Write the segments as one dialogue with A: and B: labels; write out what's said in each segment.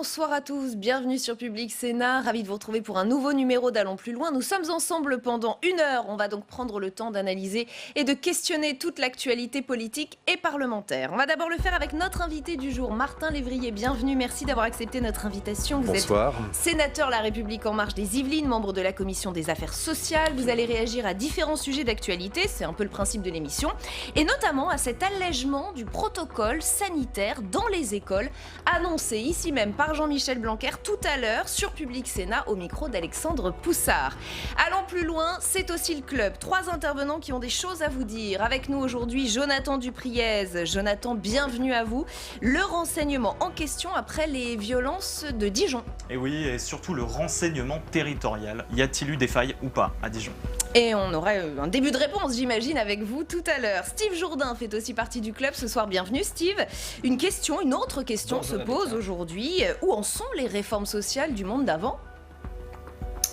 A: Bonsoir à tous, bienvenue sur Public Sénat, ravi de vous retrouver pour un nouveau numéro d'Allons plus loin. Nous sommes ensemble pendant 1 heure, on va donc prendre le temps d'analyser et de questionner toute l'actualité politique et parlementaire. On va d'abord le faire avec notre invité du jour, Martin Lévrier, bienvenue, merci d'avoir accepté notre invitation. Vous
B: Bonsoir.
A: êtes sénateur La République En Marche des Yvelines, membre de la commission des affaires sociales, vous allez réagir à différents sujets d'actualité, c'est un peu le principe de l'émission, et notamment à cet allègement du protocole sanitaire dans les écoles, annoncé ici même par Jean-Michel Blanquer tout à l'heure sur Public Sénat au micro d'Alexandre Poussard. Allons plus loin, c'est aussi le club. 3 intervenants qui ont des choses à vous dire. Avec nous aujourd'hui, Jonathan Dupriez. Jonathan, bienvenue à vous. Le renseignement en question après les violences de Dijon.
C: Et oui, et surtout le renseignement territorial. Y a-t-il eu des failles ou pas à Dijon ?
A: Et on aura un début de réponse, j'imagine, avec vous tout à l'heure. Steve Jourdain fait aussi partie du club ce soir. Bienvenue, Steve. Une autre question se pose aujourd'hui. Où en sont les réformes sociales du monde d'avant ?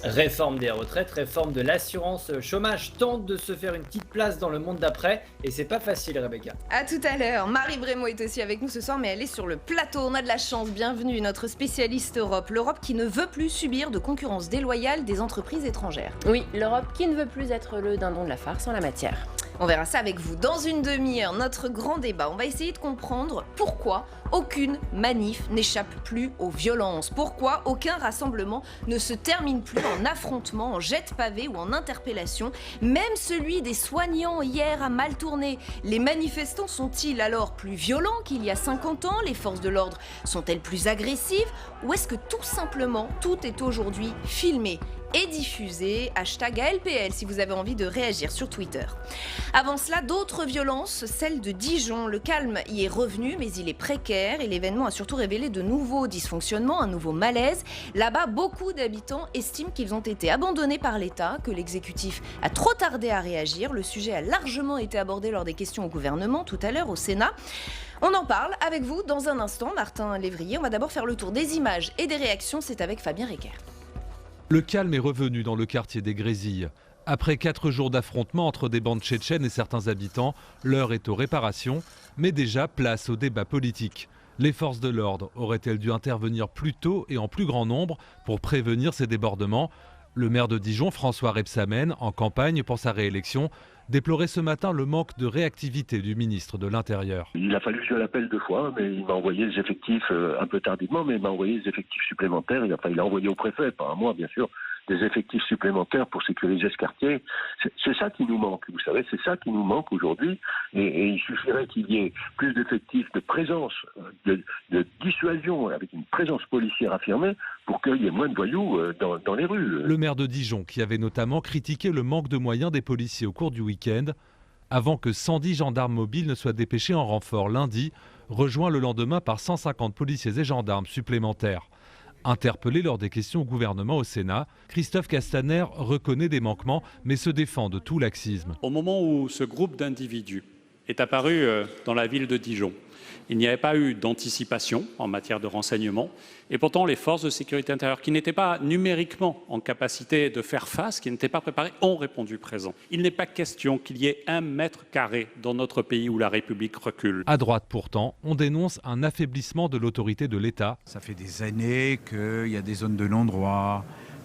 D: Réforme des retraites, réforme de l'assurance chômage tente de se faire une petite place dans le monde d'après et c'est pas facile, Rebecca.
A: À tout à l'heure. Marie Brémaud est aussi avec nous ce soir, mais elle est sur le plateau. On a de la chance. Bienvenue, notre spécialiste Europe. L'Europe qui ne veut plus subir de concurrence déloyale des entreprises étrangères.
E: Oui, l'Europe qui ne veut plus être le dindon de la farce en la matière.
A: On verra ça avec vous. Dans une demi-heure, notre grand débat. On va essayer de comprendre pourquoi aucune manif n'échappe plus aux violences. Pourquoi aucun rassemblement ne se termine plus en affrontement, en jette-pavé ou en interpellation. Même celui des soignants hier a mal tourné. Les manifestants sont-ils alors plus violents qu'il y a 50 ans ? Les forces de l'ordre sont-elles plus agressives ? Ou est-ce que tout simplement tout est aujourd'hui filmé et diffusé, #ALPL si vous avez envie de réagir sur Twitter. Avant cela, d'autres violences, celle de Dijon. Le calme y est revenu, mais il est précaire et l'événement a surtout révélé de nouveaux dysfonctionnements, un nouveau malaise. Là-bas, beaucoup d'habitants estiment qu'ils ont été abandonnés par l'État, que l'exécutif a trop tardé à réagir. Le sujet a largement été abordé lors des questions au gouvernement tout à l'heure au Sénat. On en parle avec vous dans un instant, Martin Lévrier. On va d'abord faire le tour des images et des réactions, c'est avec Fabien Recker.
F: Le calme est revenu dans le quartier des Grésilles. Après 4 jours d'affrontements entre des bandes tchétchènes et certains habitants, l'heure est aux réparations, mais déjà place au débat politique. Les forces de l'ordre auraient-elles dû intervenir plus tôt et en plus grand nombre pour prévenir ces débordements ? Le maire de Dijon, François Rebsamen, en campagne pour sa réélection, déplorait ce matin le manque de réactivité du ministre de l'Intérieur.
G: Il a fallu que je l'appelle 2 fois, mais il m'a envoyé les effectifs un peu tardivement, mais il m'a envoyé les effectifs supplémentaires. Il a envoyé au préfet, pas à moi bien sûr, des effectifs supplémentaires pour sécuriser ce quartier. C'est ça qui nous manque, vous savez, c'est ça qui nous manque aujourd'hui. Et il suffirait qu'il y ait plus d'effectifs, de présence, de dissuasion, avec une présence policière affirmée, pour qu'il y ait moins de voyous dans les rues.
F: Le maire de Dijon, qui avait notamment critiqué le manque de moyens des policiers au cours du week-end, avant que 110 gendarmes mobiles ne soient dépêchés en renfort lundi, rejoints le lendemain par 150 policiers et gendarmes supplémentaires. Interpellé lors des questions au gouvernement au Sénat, Christophe Castaner reconnaît des manquements, mais se défend de tout laxisme.
H: Au moment où ce groupe d'individus est apparu dans la ville de Dijon, il n'y avait pas eu d'anticipation en matière de renseignement. Et pourtant, les forces de sécurité intérieure, qui n'étaient pas numériquement en capacité de faire face, qui n'étaient pas préparées, ont répondu présent. Il n'est pas question qu'il y ait 1 mètre carré dans notre pays où la République recule.
F: À droite pourtant, on dénonce un affaiblissement de l'autorité de l'État.
I: Ça fait des années qu'il y a des zones de non-droit,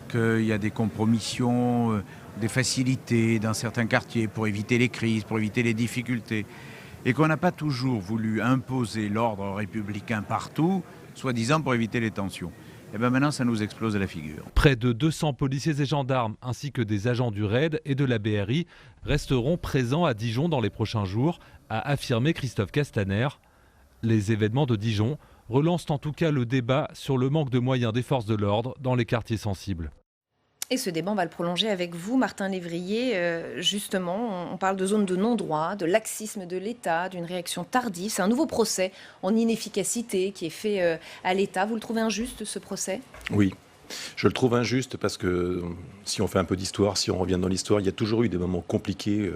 I: qu'il y a des compromissions, des facilités dans certains quartiers pour éviter les crises, pour éviter les difficultés. Et qu'on n'a pas toujours voulu imposer l'ordre républicain partout, soi-disant pour éviter les tensions. Et bien maintenant, ça nous explose à la figure.
F: Près de 200 policiers et gendarmes, ainsi que des agents du RAID et de la BRI, resteront présents à Dijon dans les prochains jours, a affirmé Christophe Castaner. Les événements de Dijon relancent en tout cas le débat sur le manque de moyens des forces de l'ordre dans les quartiers sensibles.
A: Et ce débat, on va le prolonger avec vous, Martin Lévrier. Justement, on parle de zone de non-droit, de laxisme de l'État, d'une réaction tardive. C'est un nouveau procès en inefficacité qui est fait à l'État. Vous le trouvez injuste, ce procès ?
B: Oui, je le trouve injuste parce que si on fait un peu d'histoire, si on revient dans l'histoire, il y a toujours eu des moments compliqués,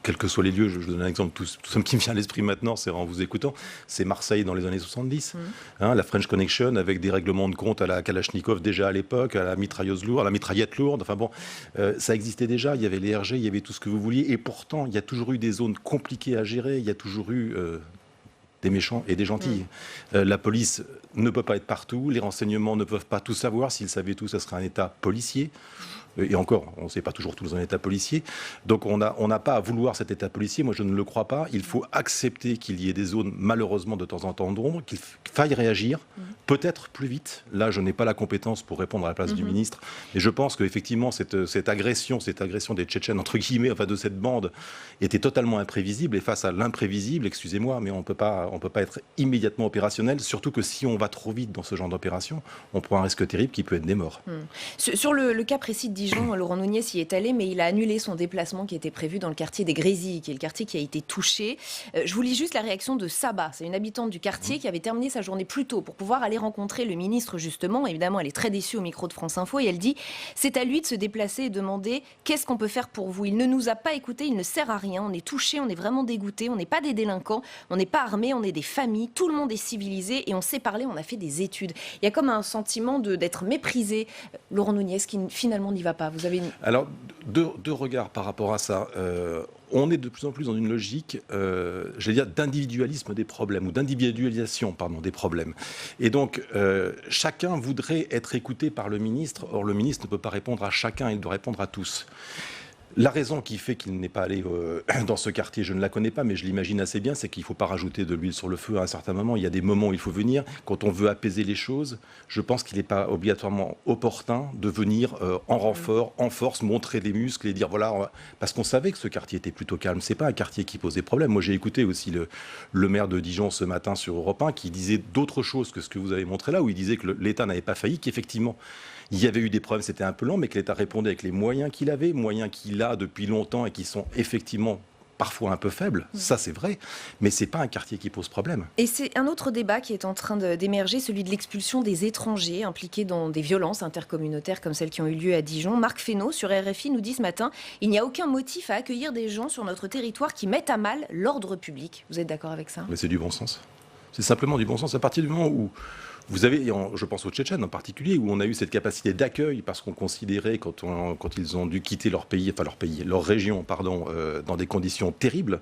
B: quels que soient les lieux. Je vous donne un exemple, tout ce qui me vient à l'esprit maintenant, c'est en vous écoutant, c'est Marseille dans les années 70, la French Connection avec des règlements de compte à la Kalachnikov déjà à l'époque, à la mitrailleuse lourde, à la mitraillette lourde, enfin bon, ça existait déjà, il y avait les RG, il y avait tout ce que vous vouliez, et pourtant il y a toujours eu des zones compliquées à gérer, il y a toujours eu des méchants et des gentils. La police ne peut pas être partout, les renseignements ne peuvent pas tout savoir. S'ils savaient tout, ça serait un État policier. Et encore, on ne sait pas toujours tout dans un État policier. Donc on n'a pas à vouloir cet État policier. Moi, je ne le crois pas. Il faut accepter qu'il y ait des zones, malheureusement, de temps en temps d'ombre, qu'il faille réagir, peut-être plus vite. Là, je n'ai pas la compétence pour répondre à la place du ministre. Mais je pense qu'effectivement, cette agression des Tchétchènes, entre guillemets, enfin de cette bande, était totalement imprévisible. Et face à l'imprévisible, excusez-moi, mais on peut pas être immédiatement opérationnel. Surtout que si on va trop vite dans ce genre d'opération, on prend un risque terrible qui peut être des morts.
A: Sur le cas précis de Dijon, Laurent Nunez y est allé, mais il a annulé son déplacement qui était prévu dans le quartier des Grésilles, qui est le quartier qui a été touché. Je vous lis juste la réaction de Saba, c'est une habitante du quartier qui avait terminé sa journée plus tôt pour pouvoir aller rencontrer le ministre justement. Évidemment, elle est très déçue au micro de France Info et elle dit « C'est à lui de se déplacer et demander qu'est-ce qu'on peut faire pour vous. Il ne nous a pas écoutés, il ne sert à rien. On est touchés, on est vraiment dégoûtés, on n'est pas des délinquants, on n'est pas armés, on est des familles, tout le monde est civilisé et on sait parler, on a fait des études. » Il y a comme un sentiment d'être méprisé. Laurent Nunez qui finalement n'y va pas. Vous avez
B: Alors, deux regards par rapport à ça. On est de plus en plus dans une logique, j'allais dire, d'individualisme des problèmes, ou d'individualisation, pardon, des problèmes. Et donc, chacun voudrait être écouté par le ministre. Or, le ministre ne peut pas répondre à chacun, il doit répondre à tous. La raison qui fait qu'il n'est pas allé dans ce quartier, je ne la connais pas, mais je l'imagine assez bien, c'est qu'il ne faut pas rajouter de l'huile sur le feu à un certain moment. Il y a des moments où il faut venir. Quand on veut apaiser les choses, je pense qu'il n'est pas obligatoirement opportun de venir en renfort, en force, montrer des muscles et dire voilà, parce qu'on savait que ce quartier était plutôt calme. C'est pas un quartier qui pose des problèmes. Moi, j'ai écouté aussi le maire de Dijon ce matin sur Europe 1 qui disait d'autres choses que ce que vous avez montré là, où il disait que l'État n'avait pas failli, qu'effectivement, il y avait eu des problèmes, c'était un peu lent, mais que l'État répondait avec les moyens qu'il avait, moyens qu'il a depuis longtemps et qui sont effectivement parfois un peu faibles, ça c'est vrai, mais c'est pas un quartier qui pose problème.
A: Et c'est un autre débat qui est en train d'émerger, celui de l'expulsion des étrangers impliqués dans des violences intercommunautaires comme celles qui ont eu lieu à Dijon. Marc Fesneau sur RFI nous dit ce matin, il n'y a aucun motif à accueillir des gens sur notre territoire qui mettent à mal l'ordre public. Vous êtes d'accord avec ça ?
B: Mais c'est du bon sens. C'est simplement du bon sens. À partir du moment où vous avez, je pense aux Tchétchènes en particulier, où on a eu cette capacité d'accueil parce qu'on considérait, quand ils ont dû quitter leur région, dans des conditions terribles,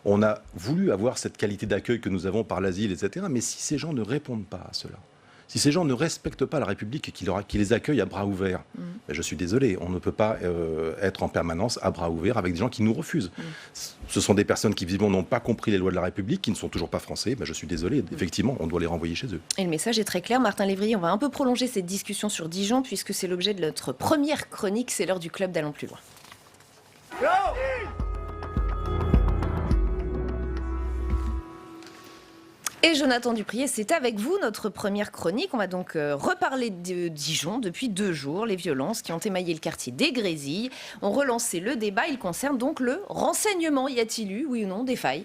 B: on a voulu avoir cette qualité d'accueil que nous avons par l'asile, etc. Mais si ces gens ne répondent pas à cela, si ces gens ne respectent pas la République et qui les accueillent à bras ouverts, je suis désolé, on ne peut pas être en permanence à bras ouverts avec des gens qui nous refusent. Ce sont des personnes qui visiblement n'ont pas compris les lois de la République, qui ne sont toujours pas français. Je suis désolé, effectivement, on doit les renvoyer chez eux.
A: Et le message est très clair. Martin Lévrier, on va un peu prolonger cette discussion sur Dijon puisque c'est l'objet de notre première chronique. C'est l'heure du club d'Allons plus loin. Et Jonathan Dupriez, c'est avec vous notre première chronique. On va donc reparler de Dijon depuis 2 jours. Les violences qui ont émaillé le quartier des Grésilles ont relancé le débat. Il concerne donc le renseignement. Y a-t-il eu, oui ou non, des failles ?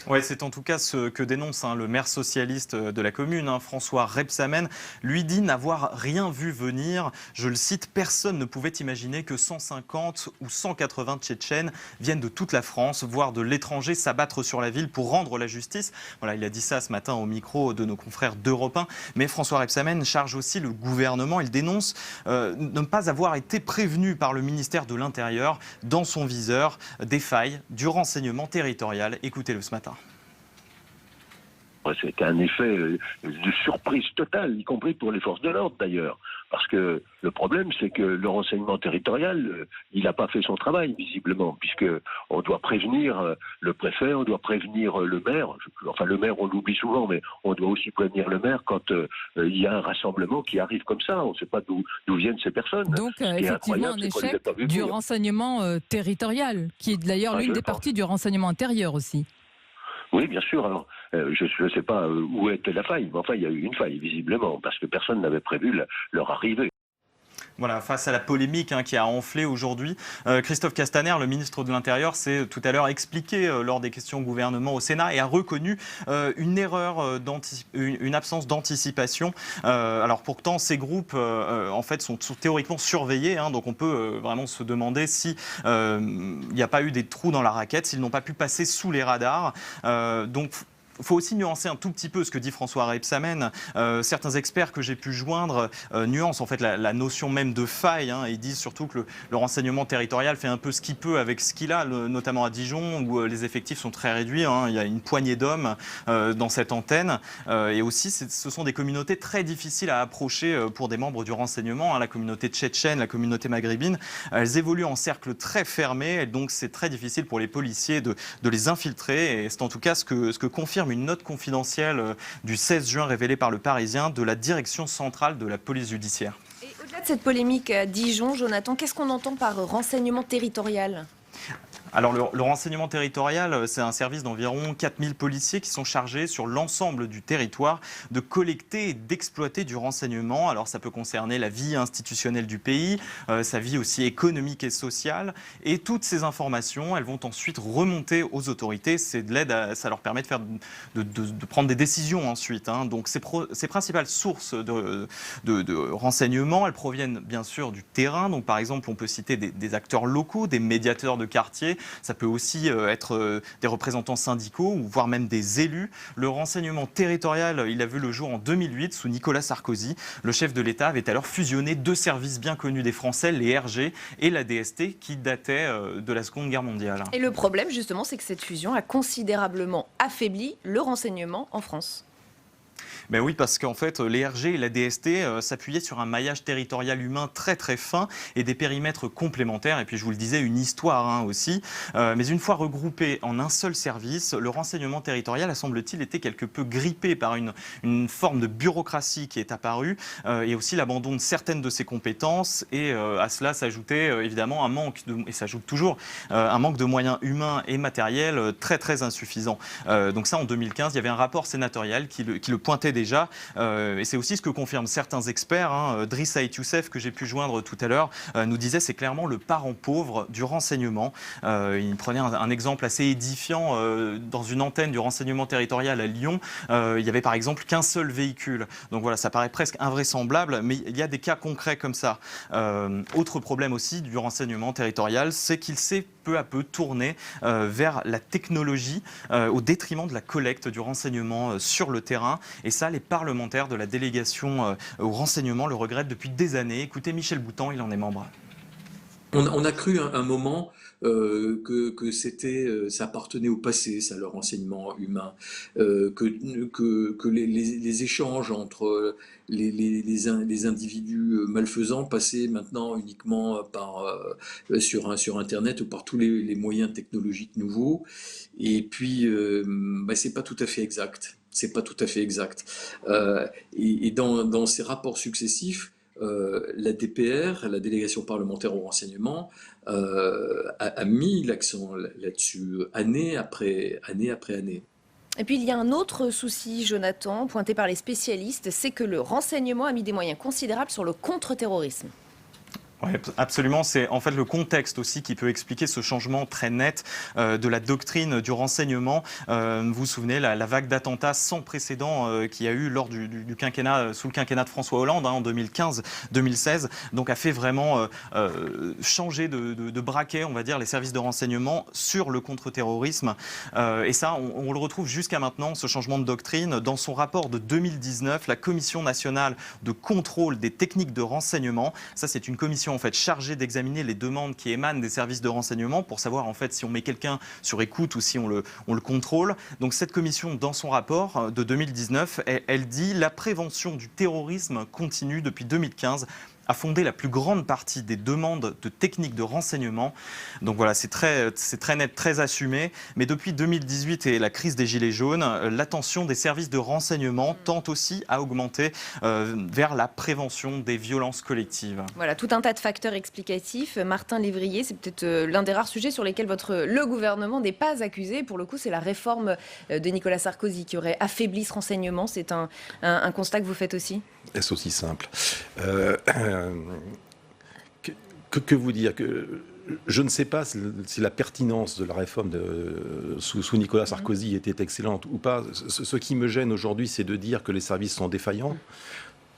C: Ouais, c'est en tout cas ce que dénonce le maire socialiste de la commune, François Rebsamen. Lui dit n'avoir rien vu venir. Je le cite, personne ne pouvait imaginer que 150 ou 180 Tchétchènes viennent de toute la France, voire de l'étranger, s'abattre sur la ville pour rendre la justice. Voilà, il a dit ça ce matin au micro de nos confrères d'Europe 1. Mais François Rebsamen charge aussi le gouvernement. Il dénonce ne pas avoir été prévenu par le ministère de l'Intérieur dans son viseur des failles du renseignement territorial. Écoutez-le ce matin.
G: C'était un effet de surprise totale, y compris pour les forces de l'ordre d'ailleurs. Parce que le problème, c'est que le renseignement territorial, il n'a pas fait son travail, visiblement, puisqu'on doit prévenir le préfet, on doit prévenir le maire. Enfin, le maire, on l'oublie souvent, mais on doit aussi prévenir le maire quand il y a un rassemblement qui arrive comme ça. On ne sait pas d'où viennent ces personnes.
J: Donc, effectivement, un échec du renseignement territorial, qui est d'ailleurs l'une des parties du renseignement intérieur aussi.
G: Oui, bien sûr. Alors, je ne sais pas où était la faille, mais enfin, il y a eu une faille, visiblement, parce que personne n'avait prévu leur arrivée.
C: Voilà, face à la polémique qui a enflé aujourd'hui, Christophe Castaner, le ministre de l'Intérieur, s'est tout à l'heure expliqué lors des questions au gouvernement au Sénat et a reconnu une erreur, une absence d'anticipation. Alors pourtant, ces groupes en fait sont théoriquement surveillés, donc on peut vraiment se demander si il n'y a pas eu des trous dans la raquette, s'ils n'ont pas pu passer sous les radars. Donc faut aussi nuancer un tout petit peu ce que dit François Rebsamen. Certains experts que j'ai pu joindre nuancent en fait la notion même de faille. Hein. Ils disent surtout que le renseignement territorial fait un peu ce qu'il peut avec ce qu'il a, notamment à Dijon, où les effectifs sont très réduits. Hein. Il y a une poignée d'hommes dans cette antenne. Et aussi, ce sont des communautés très difficiles à approcher pour des membres du renseignement. Hein. La communauté tchétchène, la communauté maghrébine, elles évoluent en cercle très fermé. Et donc, c'est très difficile pour les policiers de les infiltrer. Et c'est en tout cas ce que confirme une note confidentielle du 16 juin révélée par Le Parisien de la direction centrale de la police judiciaire.
A: Et au-delà de cette polémique à Dijon, Jonathan, qu'est-ce qu'on entend par renseignement territorial ?
C: Alors le renseignement territorial, c'est un service d'environ 4000 policiers qui sont chargés sur l'ensemble du territoire de collecter et d'exploiter du renseignement. Alors ça peut concerner la vie institutionnelle du pays, sa vie aussi économique et sociale. Et toutes ces informations, elles vont ensuite remonter aux autorités. C'est de l'aide, ça leur permet de prendre des décisions ensuite. Hein. Donc ces principales sources de renseignement, elles proviennent bien sûr du terrain. Donc par exemple, on peut citer des acteurs locaux, des médiateurs de quartier. Ça peut aussi être des représentants syndicaux ou voire même des élus. Le renseignement territorial, il a vu le jour en 2008 sous Nicolas Sarkozy. Le chef de l'État avait alors fusionné deux services bien connus des Français, les RG et la DST, qui dataient de la Seconde Guerre mondiale.
A: Et le problème, justement, c'est que cette fusion a considérablement affaibli le renseignement en France.
C: Ben oui, parce qu'en fait, les RG et la DST s'appuyaient sur un maillage territorial humain très très fin et des périmètres complémentaires. Et puis, je vous le disais, une histoire aussi. Mais une fois regroupé en un seul service, le renseignement territorial a, semble-t-il, été quelque peu grippé par une forme de bureaucratie qui est apparue et aussi l'abandon de certaines de ses compétences. Et à cela s'ajoutait évidemment un manque, et s'ajoute toujours, un manque de moyens humains et matériels très très insuffisant. Donc ça, en 2015, il y avait un rapport sénatorial qui le pointait déjà, et c'est aussi ce que confirment certains experts. Hein. Driss Saïd Youssef, que j'ai pu joindre tout à l'heure, nous disait c'est clairement le parent pauvre du renseignement. Il prenait un exemple assez édifiant. Dans une antenne du renseignement territorial à Lyon, il y avait par exemple qu'un seul véhicule. Donc voilà, ça paraît presque invraisemblable, mais il y a des cas concrets comme ça. Autre problème aussi du renseignement territorial, c'est qu'il s'est peu à peu tourné vers la technologie au détriment de la collecte du renseignement sur le terrain. Et ça, les parlementaires de la délégation au renseignement le regrettent depuis des années. Écoutez Michel Boutan, il en est membre.
K: On a cru un moment que ça appartenait au passé, ça, le renseignement humain, que les échanges entre les individus malfaisants passaient maintenant uniquement sur Internet ou par tous les moyens technologiques nouveaux. Et puis, c'est pas tout à fait exact. C'est pas tout à fait exact. Et dans ces rapports successifs, la DPR, la délégation parlementaire au renseignement, a mis l'accent là-dessus année après année.
A: Et puis il y a un autre souci, Jonathan, pointé par les spécialistes, c'est que le renseignement a mis des moyens considérables sur le contre-terrorisme.
C: Oui, absolument. C'est en fait le contexte aussi qui peut expliquer ce changement très net de la doctrine du renseignement. Vous vous souvenez, la vague d'attentats sans précédent qu'il y a eu lors du quinquennat, sous le quinquennat de François Hollande, en 2015-2016, donc a fait vraiment changer de braquet, on va dire, les services de renseignement sur le contre-terrorisme. Et ça, on le retrouve jusqu'à maintenant, ce changement de doctrine. Dans son rapport de 2019, la Commission nationale de contrôle des techniques de renseignement, ça c'est une commission en fait chargée d'examiner les demandes qui émanent des services de renseignement pour savoir en fait si on met quelqu'un sur écoute ou si on le contrôle. Donc cette commission, dans son rapport de 2019, elle dit la prévention du terrorisme continue depuis 2015 a fondé la plus grande partie des demandes de techniques de renseignement. Donc voilà, c'est très net, très assumé. Mais depuis 2018 et la crise des Gilets jaunes, l'attention des services de renseignement tend aussi à augmenter vers la prévention des violences collectives.
A: Voilà, tout un tas de facteurs explicatifs. Martin Lévrier, c'est peut-être l'un des rares sujets sur lesquels le gouvernement n'est pas accusé. Pour le coup, c'est la réforme de Nicolas Sarkozy qui aurait affaibli ce renseignement. C'est un constat que vous faites aussi ?
B: Est-ce aussi simple ? Que vous dire je ne sais pas si la pertinence de la réforme sous Nicolas Sarkozy était excellente ou pas. Ce qui me gêne aujourd'hui, c'est de dire que les services sont défaillants,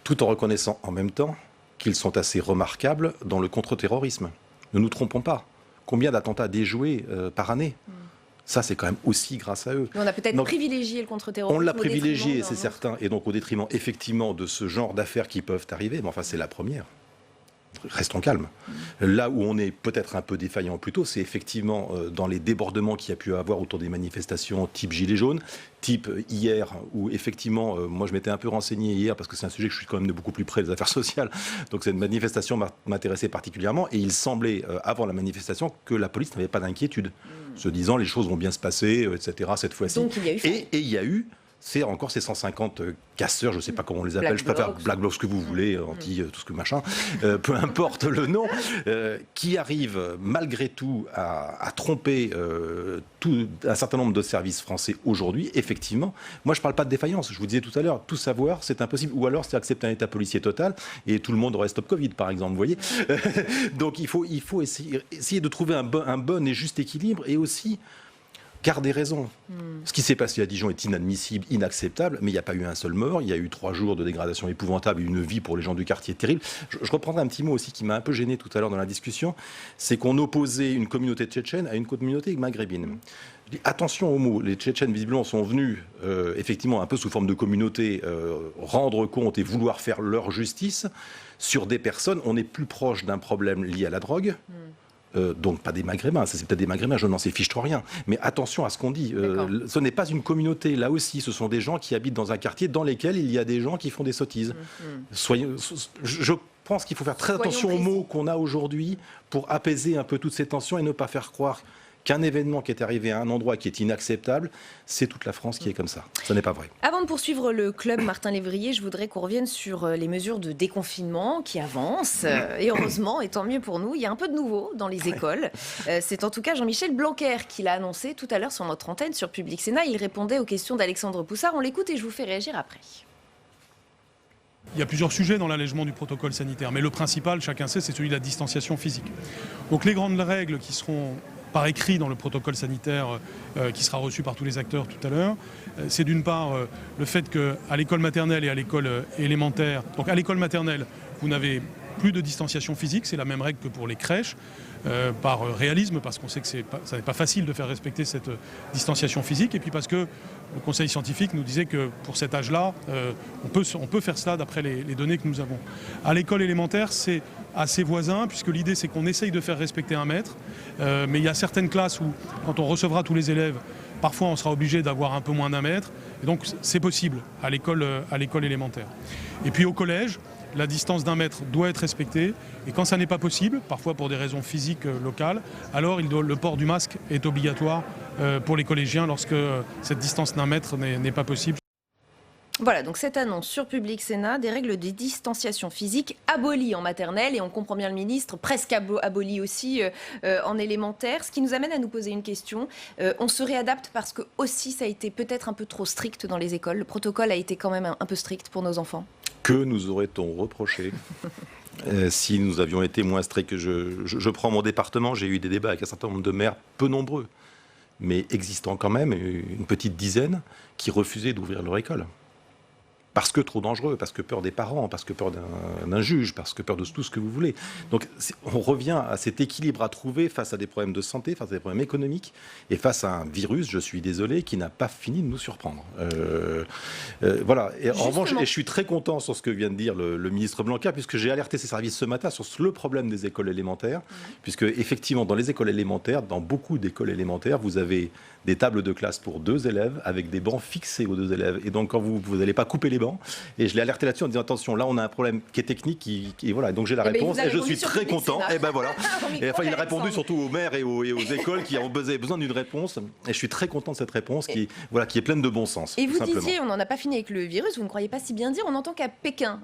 B: tout en reconnaissant en même temps qu'ils sont assez remarquables dans le contre-terrorisme. Ne nous trompons pas. Combien d'attentats déjoués par année ? Ça, c'est quand même aussi grâce à eux.
A: Mais on a peut-être privilégié le contre-terrorisme.
B: On l'a privilégié, c'est certain, et donc au détriment effectivement de ce genre d'affaires qui peuvent arriver, mais enfin c'est la première. Restons calmes. Là où on est peut-être un peu défaillant plutôt, c'est effectivement dans les débordements qu'il y a pu avoir autour des manifestations type Gilets jaunes, type hier, où effectivement, moi je m'étais un peu renseigné hier, parce que c'est un sujet que je suis quand même de beaucoup plus près des affaires sociales, donc cette manifestation m'intéressait particulièrement, et il semblait, avant la manifestation, que la police n'avait pas d'inquiétude, se disant les choses vont bien se passer, etc. cette fois-ci.
A: Donc il y a eu
B: et il y a eu... C'est encore ces 150 casseurs, je ne sais pas comment on les appelle, je préfère Black Blocs, ce que vous voulez, anti tout ce que machin, peu importe le nom, qui arrivent malgré tout à tromper un certain nombre de services français aujourd'hui. Effectivement, moi je ne parle pas de défaillance, je vous disais tout à l'heure, tout savoir c'est impossible, ou alors c'est accepter un état policier total et tout le monde aurait stop Covid par exemple, vous voyez. Donc il faut essayer de trouver un bon et juste équilibre, et aussi garder raison. Ce qui s'est passé à Dijon est inadmissible, inacceptable, mais il n'y a pas eu un seul mort, il y a eu 3 jours de dégradation épouvantable, une vie pour les gens du quartier terrible. Je reprendrai un petit mot aussi qui m'a un peu gêné tout à l'heure dans la discussion, c'est qu'on opposait une communauté tchétchène à une communauté maghrébine. Je dis attention aux mots, les Tchétchènes visiblement sont venus effectivement un peu sous forme de communauté rendre compte et vouloir faire leur justice sur des personnes. On est plus proche d'un problème lié à la drogue. Donc pas des Maghrébins, ça c'est peut-être des Maghrébins, je n'en sais fiche trop rien. Mais attention à ce qu'on dit. Ce n'est pas une communauté, là aussi, ce sont des gens qui habitent dans un quartier dans lesquels il y a des gens qui font des sottises. Je pense qu'il faut faire très attention aux mots qu'on a aujourd'hui pour apaiser un peu toutes ces tensions et ne pas faire croire qu'un événement qui est arrivé à un endroit qui est inacceptable, c'est toute la France qui est comme ça. Ce n'est pas vrai.
A: Avant de poursuivre le club Martin Lévrier, je voudrais qu'on revienne sur les mesures de déconfinement qui avancent. Et heureusement, et tant mieux pour nous, il y a un peu de nouveau dans les écoles. C'est en tout cas Jean-Michel Blanquer qui l'a annoncé tout à l'heure sur notre antenne, sur Public Sénat. Il répondait aux questions d'Alexandre Poussard. On l'écoute et je vous fais réagir après.
L: Il y a plusieurs sujets dans l'allègement du protocole sanitaire, mais le principal, chacun sait, c'est celui de la distanciation physique. Donc les grandes règles qui seront par écrit dans le protocole sanitaire qui sera reçu par tous les acteurs tout à l'heure, c'est d'une part le fait qu'à l'école maternelle et à l'école élémentaire, donc à l'école maternelle, vous n'avez plus de distanciation physique, c'est la même règle que pour les crèches, par réalisme, parce qu'on sait que ça n'est pas facile de faire respecter cette distanciation physique, et puis parce que le conseil scientifique nous disait que pour cet âge-là, on peut faire cela d'après les données que nous avons. À l'école élémentaire, c'est assez voisin, puisque l'idée c'est qu'on essaye de faire respecter 1 mètre, mais il y a certaines classes où, quand on recevra tous les élèves, parfois on sera obligé d'avoir un peu moins d'1 mètre, et donc c'est possible à l'école élémentaire. Et puis au collège, la distance d'1 mètre doit être respectée, et quand ça n'est pas possible, parfois pour des raisons physiques locales, alors le port du masque est obligatoire pour les collégiens lorsque cette distance d'1 mètre n'est pas possible.
A: Voilà, donc cette annonce sur Public Sénat, des règles de distanciation physique abolies en maternelle, et on comprend bien le ministre, presque abolies aussi en élémentaire, ce qui nous amène à nous poser une question. On se réadapte parce que aussi ça a été peut-être un peu trop strict dans les écoles. Le protocole a été quand même un peu strict pour nos enfants.
B: Que nous aurait-on reproché si nous avions été moins stricts? Je prends mon département, j'ai eu des débats avec un certain nombre de maires, peu nombreux, mais existant quand même, une petite dizaine, qui refusaient d'ouvrir leur école. Parce que trop dangereux, parce que peur des parents, parce que peur d'un juge, parce que peur de tout ce que vous voulez. Donc on revient à cet équilibre à trouver face à des problèmes de santé, face à des problèmes économiques, et face à un virus, je suis désolé, qui n'a pas fini de nous surprendre. Voilà. Et en revanche, je suis très content sur ce que vient de dire le ministre Blanquer, puisque j'ai alerté ses services ce matin sur le problème des écoles élémentaires, puisque effectivement, dans les écoles élémentaires, dans beaucoup d'écoles élémentaires, vous avez des tables de classe pour 2 élèves avec des bancs fixés aux 2 élèves. Et donc, quand vous n'allez pas couper les bancs, et je l'ai alerté là-dessus en disant attention, là on a un problème qui est technique, et voilà. Donc j'ai la réponse et je suis très content. Et ben voilà. Et enfin, il a répondu surtout aux maires et aux écoles qui ont besoin d'une réponse. Et je suis très content de cette réponse qui est pleine de bon sens.
A: Et vous disiez, on n'en a pas fini avec le virus. Vous ne croyez pas si bien dire. On entend qu'à Pékin,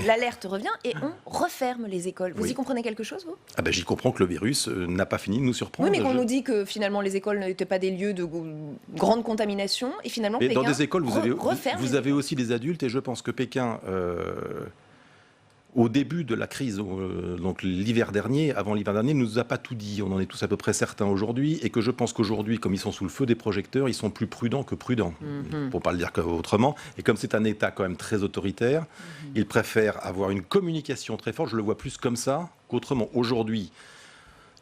A: l'alerte revient et on referme les écoles. Vous y comprenez quelque chose, vous?
B: Ah ben j'y comprends que le virus n'a pas fini de nous surprendre.
A: Oui, mais qu'on nous dit que finalement les écoles n'étaient pas des lieux de grande contamination, et finalement Pékin
B: dans des écoles vous avez aussi des adultes, et je pense que Pékin, au début de la crise, donc l'hiver dernier, avant l'hiver dernier, ne nous a pas tout dit. On en est tous à peu près certains aujourd'hui, et que je pense qu'aujourd'hui, comme ils sont sous le feu des projecteurs, ils sont plus prudents que prudents, pour pas le dire autrement. Et comme c'est un État quand même très autoritaire, ils préfèrent avoir une communication très forte. Je le vois plus comme ça qu'autrement. Aujourd'hui,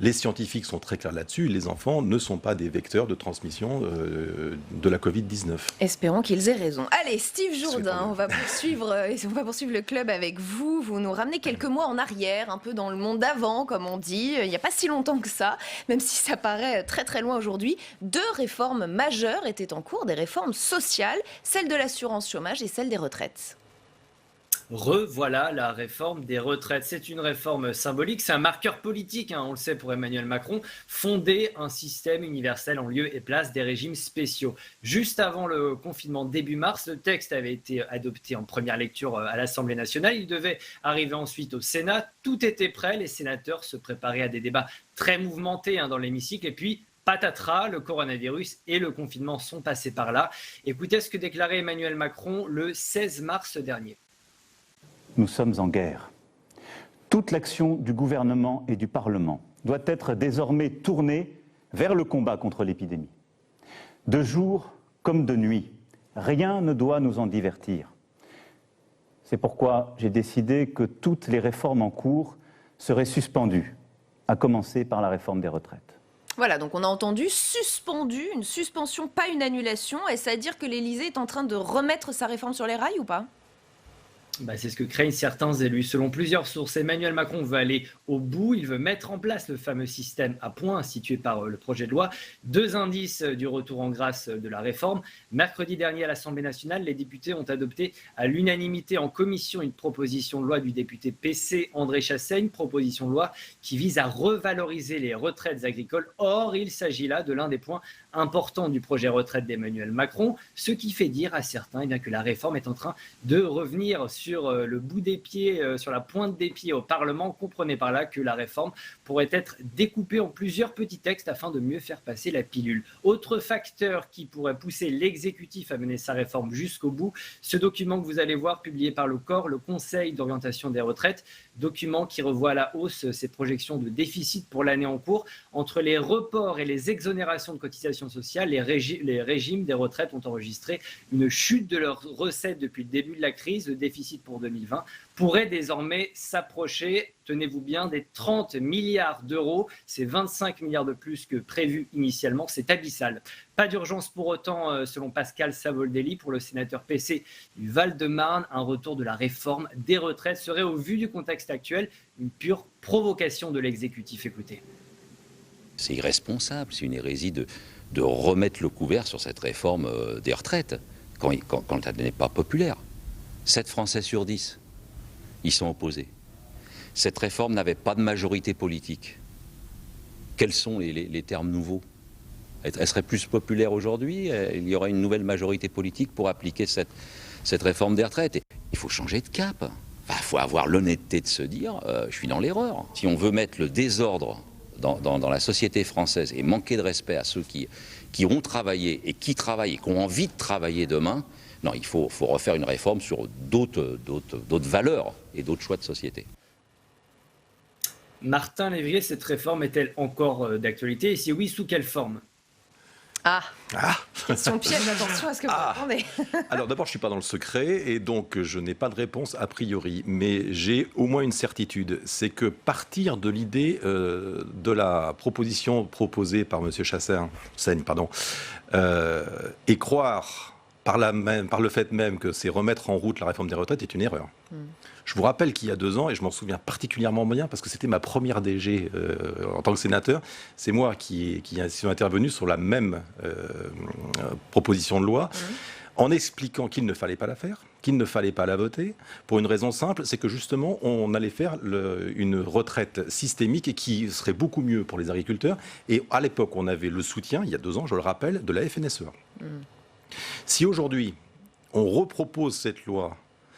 B: Les scientifiques sont très clairs là-dessus, les enfants ne sont pas des vecteurs de transmission de la Covid-19.
A: Espérons qu'ils aient raison. Allez, Steve Jourdain, on va poursuivre le club avec vous. Vous nous ramenez quelques mois en arrière, un peu dans le monde d'avant, comme on dit. Il n'y a pas si longtemps que ça, même si ça paraît très très loin aujourd'hui. 2 réformes majeures étaient en cours, des réformes sociales, celle de l'assurance chômage et celle des retraites.
D: Revoilà la réforme des retraites. C'est une réforme symbolique, c'est un marqueur politique, on le sait pour Emmanuel Macron, fonder un système universel en lieu et place des régimes spéciaux. Juste avant le confinement début mars, le texte avait été adopté en première lecture à l'Assemblée nationale. Il devait arriver ensuite au Sénat. Tout était prêt, les sénateurs se préparaient à des débats très mouvementés dans l'hémicycle. Et puis, patatras, le coronavirus et le confinement sont passés par là. Écoutez ce que déclarait Emmanuel Macron le 16 mars dernier.
M: Nous sommes en guerre. Toute l'action du gouvernement et du Parlement doit être désormais tournée vers le combat contre l'épidémie. De jour comme de nuit, rien ne doit nous en divertir. C'est pourquoi j'ai décidé que toutes les réformes en cours seraient suspendues, à commencer par la réforme des retraites.
A: Voilà, donc on a entendu suspendu, une suspension, pas une annulation. Est-ce à dire que l'Élysée est en train de remettre sa réforme sur les rails ou pas ?
D: C'est ce que craignent certains élus. Selon plusieurs sources, Emmanuel Macron veut aller au bout. Il veut mettre en place le fameux système à points institué par le projet de loi. 2 indices du retour en grâce de la réforme. Mercredi dernier à l'Assemblée nationale, les députés ont adopté à l'unanimité en commission une proposition de loi du député PC André Chassaigne, proposition de loi qui vise à revaloriser les retraites agricoles. Or, il s'agit là de l'un des points importants du projet retraite d'Emmanuel Macron, ce qui fait dire à certains que la réforme est en train de revenir sur le bout des pieds, sur la pointe des pieds au Parlement. Comprenez par là que la réforme pourrait être découpée en plusieurs petits textes afin de mieux faire passer la pilule. Autre facteur qui pourrait pousser l'exécutif à mener sa réforme jusqu'au bout, ce document que vous allez voir publié par le COR, le Conseil d'orientation des retraites, document qui revoit à la hausse ses projections de déficit pour l'année en cours. Entre les reports et les exonérations de cotisations sociales, les régimes des retraites ont enregistré une chute de leurs recettes depuis le début de la crise. Le déficit pour 2020 pourrait désormais s'approcher, tenez-vous bien, des 30 milliards d'euros. C'est 25 milliards de plus que prévu initialement. C'est abyssal. Pas d'urgence pour autant, selon Pascal Savoldelli, pour le sénateur PC du Val-de-Marne. Un retour de la réforme des retraites serait, au vu du contexte actuel, une pure provocation de l'exécutif. Écoutez.
N: C'est irresponsable, c'est une hérésie de remettre le couvert sur cette réforme des retraites quand elle n'est pas populaire. 7 Français sur 10 y sont opposés. Cette réforme n'avait pas de majorité politique. Quels sont les termes nouveaux ? Elle serait plus populaire aujourd'hui, il y aurait une nouvelle majorité politique pour appliquer cette réforme des retraites. Et il faut changer de cap. Il faut avoir l'honnêteté de se dire je suis dans l'erreur. Si on veut mettre le désordre dans la société française et manquer de respect à ceux qui ont travaillé et qui travaillent et qui ont envie de travailler demain, non, il faut refaire une réforme sur d'autres valeurs et d'autres choix de société.
D: Martin Lévrier, cette réforme est-elle encore d'actualité ? Et si oui, sous quelle forme ?
A: Question piège, attention à ce que vous répondez.
B: Alors d'abord, je ne suis pas dans le secret et donc je n'ai pas de réponse a priori. Mais j'ai au moins une certitude, c'est que partir de l'idée de la proposition proposée par M. Chassaigne, et croire par le fait même que c'est remettre en route la réforme des retraites est une erreur. Je vous rappelle qu'il y a 2 ans, et je m'en souviens particulièrement bien parce que c'était ma première DG en tant que sénateur, c'est moi qui suis intervenu sur la même proposition de loi, en expliquant qu'il ne fallait pas la faire, qu'il ne fallait pas la voter, pour une raison simple, c'est que justement, on allait faire une retraite systémique qui serait beaucoup mieux pour les agriculteurs. Et à l'époque, on avait le soutien, il y a 2 ans, je le rappelle, de la FNSEA. Si aujourd'hui, on repropose cette loi,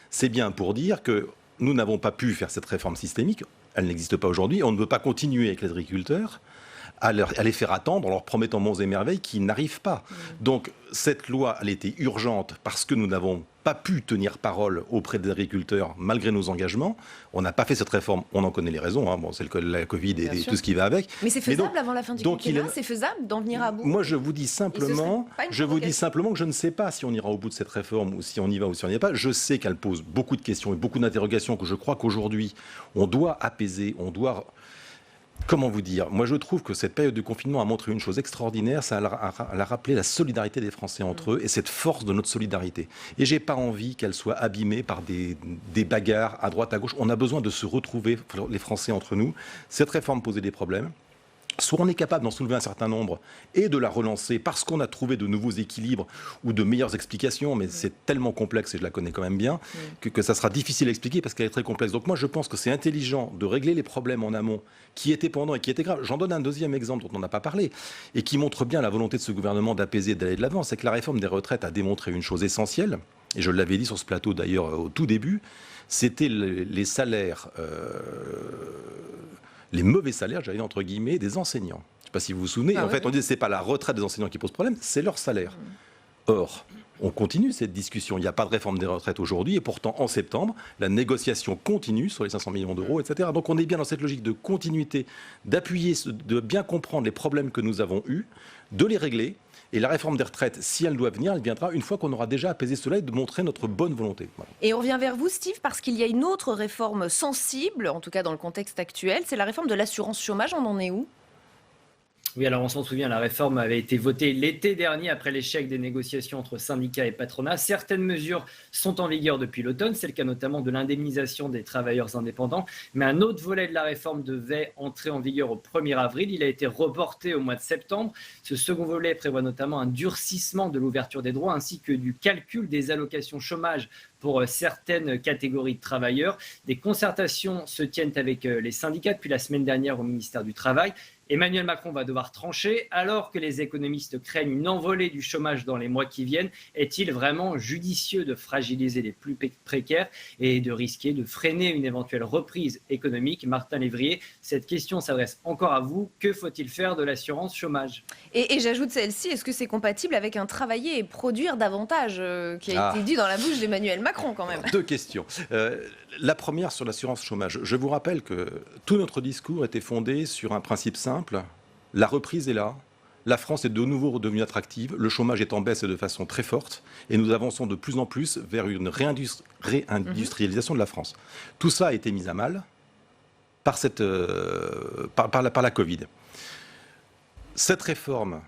B: c'est bien pour dire que nous n'avons pas pu faire cette réforme systémique, elle n'existe pas aujourd'hui, on ne veut pas continuer avec les agriculteurs à les faire attendre en leur promettant monts et merveilles qui n'arrivent pas. Donc cette loi, elle était urgente parce que nous n'avons pas pu tenir parole auprès des agriculteurs malgré nos engagements. On n'a pas fait cette réforme, on en connaît les raisons, c'est la Covid et tout ce qui va avec.
A: Mais c'est faisable avant la fin du quinquennat, c'est faisable d'en venir à bout.
B: Moi je vous dis simplement que je ne sais pas si on ira au bout de cette réforme ou si on y va ou si on n'y va pas. Je sais qu'elle pose beaucoup de questions et beaucoup d'interrogations que je crois qu'aujourd'hui on doit apaiser, on doit... Comment vous dire ? Moi, je trouve que cette période de confinement a montré une chose extraordinaire, ça a rappelé la solidarité des Français entre eux et cette force de notre solidarité. Et j'ai pas envie qu'elle soit abîmée par des bagarres à droite, à gauche. On a besoin de se retrouver, les Français, entre nous. Cette réforme posait des problèmes. Soit on est capable d'en soulever un certain nombre et de la relancer parce qu'on a trouvé de nouveaux équilibres ou de meilleures explications, mais c'est tellement complexe, et je la connais quand même bien, que ça sera difficile à expliquer parce qu'elle est très complexe. Donc moi, je pense que c'est intelligent de régler les problèmes en amont qui étaient pendants et qui étaient graves. J'en donne un deuxième exemple dont on n'a pas parlé et qui montre bien la volonté de ce gouvernement d'apaiser et d'aller de l'avant. C'est que la réforme des retraites a démontré une chose essentielle, et je l'avais dit sur ce plateau d'ailleurs au tout début, c'était les salaires... les mauvais salaires, j'allais dire entre guillemets, des enseignants. Je ne sais pas si vous vous souvenez. En fait, on dit que ce n'est pas la retraite des enseignants qui pose problème, c'est leur salaire. Or, on continue cette discussion. Il n'y a pas de réforme des retraites aujourd'hui. Et pourtant, en septembre, la négociation continue sur les 500 millions d'euros, etc. Donc on est bien dans cette logique de continuité, d'appuyer, de bien comprendre les problèmes que nous avons eus, de les régler. Et la réforme des retraites, si elle doit venir, elle viendra une fois qu'on aura déjà apaisé cela et de montrer notre bonne volonté. Voilà.
A: Et on revient vers vous, Steve, parce qu'il y a une autre réforme sensible, en tout cas dans le contexte actuel, c'est la réforme de l'assurance chômage. On en est où ?
D: Oui, alors on s'en souvient, la réforme avait été votée l'été dernier après l'échec des négociations entre syndicats et patronat. Certaines mesures sont en vigueur depuis l'automne, c'est le cas notamment de l'indemnisation des travailleurs indépendants. Mais un autre volet de la réforme devait entrer en vigueur au 1er avril. Il a été reporté au mois de septembre. Ce second volet prévoit notamment un durcissement de l'ouverture des droits ainsi que du calcul des allocations chômage pour certaines catégories de travailleurs. Des concertations se tiennent avec les syndicats depuis la semaine dernière au ministère du Travail. Emmanuel Macron va devoir trancher alors que les économistes craignent une envolée du chômage dans les mois qui viennent. Est-il vraiment judicieux de fragiliser les plus précaires et de risquer de freiner une éventuelle reprise économique ? Martin Lévrier, cette question s'adresse encore à vous. Que faut-il faire de l'assurance chômage ?
A: Et j'ajoute celle-ci, est-ce que c'est compatible avec un travailler et produire davantage qui a été dit dans la bouche d'Emmanuel Macron quand même ?
B: Alors, deux questions. La première sur l'assurance chômage. Je vous rappelle que tout notre discours était fondé sur un principe simple. La reprise est là. La France est de nouveau redevenue attractive. Le chômage est en baisse de façon très forte. Et nous avançons de plus en plus vers une réindustrialisation de la France. Tout ça a été mis à mal par la Covid. Cette réforme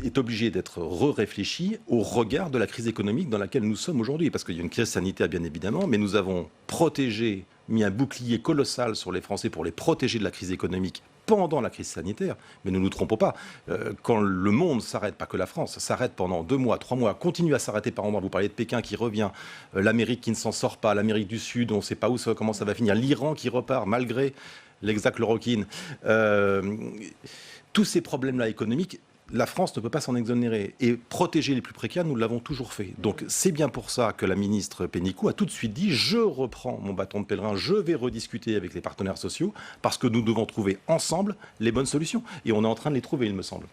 B: est obligée d'être réfléchie au regard de la crise économique dans laquelle nous sommes aujourd'hui. Parce qu'il y a une crise sanitaire, bien évidemment, mais nous avons mis un bouclier colossal sur les Français pour les protéger de la crise économique pendant la crise sanitaire. Mais ne nous trompons pas, quand le monde s'arrête, pas que la France, s'arrête pendant 2 mois, 3 mois, continue à s'arrêter par endroits. Vous parlez de Pékin qui revient, l'Amérique qui ne s'en sort pas, l'Amérique du Sud, on ne sait pas comment ça va finir, l'Iran qui repart malgré l'hexachloroquine. Tous ces problèmes-là économiques, la France ne peut pas s'en exonérer. Et protéger les plus précaires, nous l'avons toujours fait. Donc c'est bien pour ça que la ministre Pénicaud a tout de suite dit « Je reprends mon bâton de pèlerin, je vais rediscuter avec les partenaires sociaux parce que nous devons trouver ensemble les bonnes solutions. » Et on est en train de les trouver, il me semble.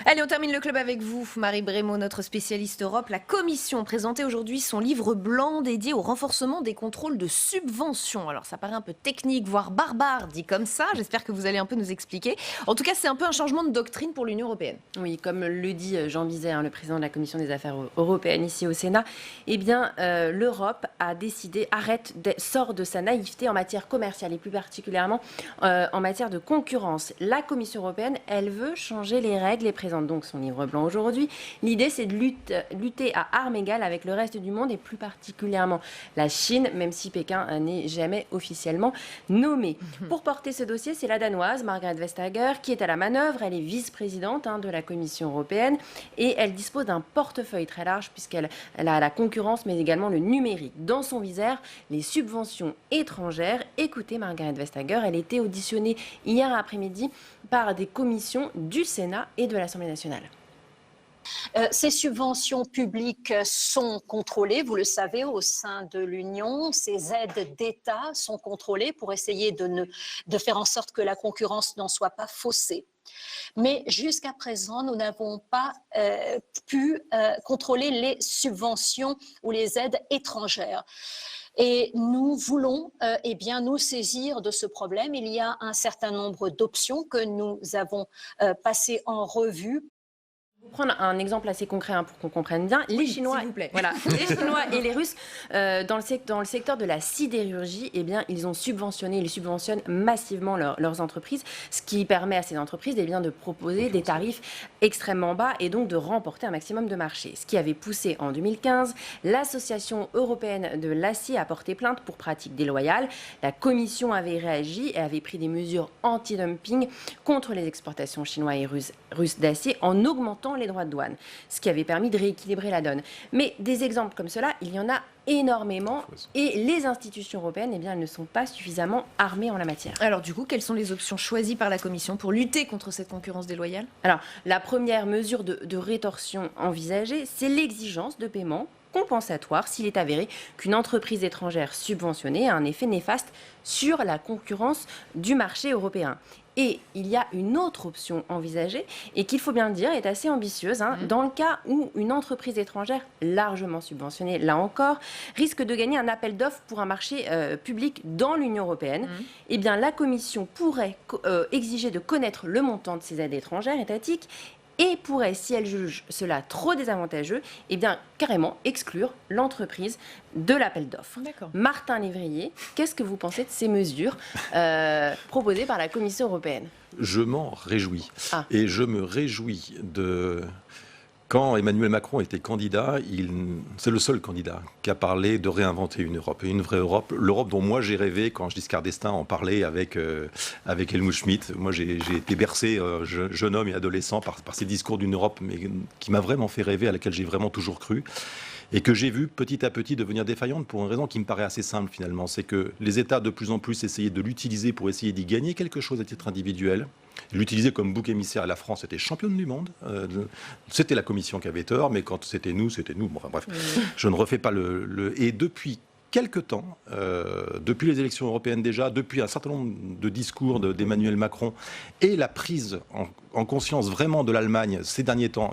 A: Allez, on termine le club avec vous, Marie Brémaud, notre spécialiste Europe. La Commission présentait aujourd'hui son livre blanc dédié au renforcement des contrôles de subventions. Alors ça paraît un peu technique, voire barbare, dit comme ça. J'espère que vous allez un peu nous expliquer. En tout cas, c'est un peu un changement de doctrine pour l'Union européenne.
E: Oui, comme le dit Jean Bizet, le président de la Commission des Affaires européennes ici au Sénat, eh bien, l'Europe a décidé, sort de sa naïveté en matière commerciale et plus particulièrement en matière de concurrence. La Commission européenne, elle veut changer les règles et présente donc son livre blanc aujourd'hui. L'idée, c'est de lutter à armes égales avec le reste du monde et plus particulièrement la Chine, même si Pékin n'est jamais officiellement nommé. Pour porter ce dossier, c'est la Danoise, Margrethe Vestager, qui est à la manœuvre. Elle est vice-présidente de la Commission européenne et elle dispose d'un portefeuille très large puisqu'elle a la concurrence mais également le numérique. Dans son viseur, les subventions étrangères. Écoutez Margrethe Vestager, elle était auditionnée hier après-midi par des commissions du Sénat et de l'Assemblée nationale.
O: Ces subventions publiques sont contrôlées, vous le savez, au sein de l'Union. Ces aides d'État sont contrôlées pour essayer de faire en sorte que la concurrence n'en soit pas faussée. Mais jusqu'à présent, nous n'avons pas pu contrôler les subventions ou les aides étrangères. Et nous voulons nous saisir de ce problème. Il y a un certain nombre d'options que nous avons passées en revue.
E: Prendre un exemple assez concret pour qu'on comprenne bien, les Chinois, voilà, les Chinois et les Russes dans le secteur de la sidérurgie, eh bien, ils subventionnent massivement leurs entreprises, ce qui permet à ces entreprises de proposer des tarifs extrêmement bas et donc de remporter un maximum de marché. Ce qui avait poussé en 2015 l'Association européenne de l'acier à porter plainte pour pratiques déloyales. La Commission avait réagi et avait pris des mesures anti-dumping contre les exportations chinoises et russes d'acier en augmentant les droits de douane, ce qui avait permis de rééquilibrer la donne. Mais des exemples comme cela, il y en a énormément et les institutions européennes, elles ne sont pas suffisamment armées en la matière.
A: Alors du coup, quelles sont les options choisies par la Commission pour lutter contre cette concurrence déloyale ?
E: Alors, la première mesure de rétorsion envisagée, c'est l'exigence de paiement compensatoire s'il est avéré qu'une entreprise étrangère subventionnée a un effet néfaste sur la concurrence du marché européen. Et il y a une autre option envisagée et qu'il faut bien le dire est assez ambitieuse. Dans le cas où une entreprise étrangère largement subventionnée, là encore, risque de gagner un appel d'offres pour un marché public dans l'Union européenne, eh bien la Commission pourrait exiger de connaître le montant de ces aides étrangères étatiques et pourrait, si elle juge cela trop désavantageux, eh bien carrément exclure l'entreprise de l'appel d'offres. Martin Lévrier, qu'est-ce que vous pensez de ces mesures proposées par la Commission européenne ?
B: Je m'en réjouis. Et je me réjouis Quand Emmanuel Macron était candidat, c'est le seul candidat qui a parlé de réinventer une Europe, une vraie Europe, l'Europe dont moi j'ai rêvé quand Giscard d'Estaing en parlait avec Helmut Schmidt. Moi j'ai été bercé, jeune homme et adolescent, par ces discours d'une Europe mais qui m'a vraiment fait rêver, à laquelle j'ai vraiment toujours cru. Et que j'ai vu petit à petit devenir défaillante pour une raison qui me paraît assez simple finalement. C'est que les États de plus en plus essayaient de l'utiliser pour essayer d'y gagner quelque chose à titre individuel. L'utiliser comme bouc émissaire. La France était championne du monde. C'était la Commission qui avait tort, mais quand c'était nous, c'était nous. Bon, enfin, bref, je ne refais pas Et depuis quelque temps, depuis les élections européennes déjà, depuis un certain nombre de discours d'Emmanuel Macron et la prise en conscience vraiment de l'Allemagne ces derniers temps,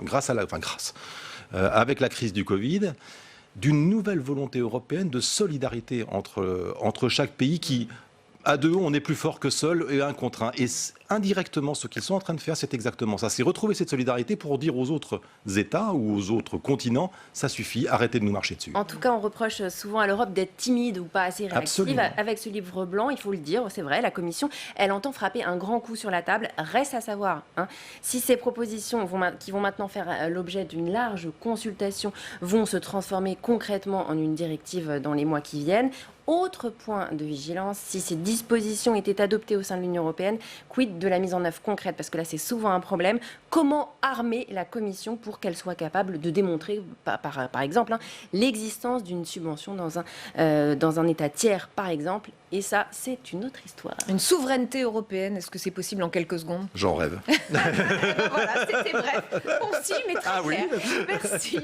B: avec la crise du Covid, d'une nouvelle volonté européenne de solidarité entre chaque pays qui, à deux, on est plus fort que seul et un contre un. Et indirectement, ce qu'ils sont en train de faire, c'est exactement ça. C'est retrouver cette solidarité pour dire aux autres États ou aux autres continents, ça suffit, arrêtez de nous marcher dessus.
E: En tout cas, on reproche souvent à l'Europe d'être timide ou pas assez réactive.
B: Absolument.
E: Avec ce livre blanc, il faut le dire, c'est vrai, la Commission, elle entend frapper un grand coup sur la table. Reste à savoir si ces propositions qui vont maintenant faire l'objet d'une large consultation vont se transformer concrètement en une directive dans les mois qui viennent. Autre point de vigilance, si ces dispositions étaient adoptées au sein de l'Union européenne, quid de la mise en œuvre concrète, parce que là c'est souvent un problème. Comment armer la Commission pour qu'elle soit capable de démontrer, par exemple, l'existence d'une subvention dans un État tiers, par exemple. Et ça, c'est une autre histoire.
A: Une souveraineté européenne, est-ce que c'est possible en quelques secondes ?
B: J'en rêve.
A: Voilà, c'était bref, concis, mais très clair.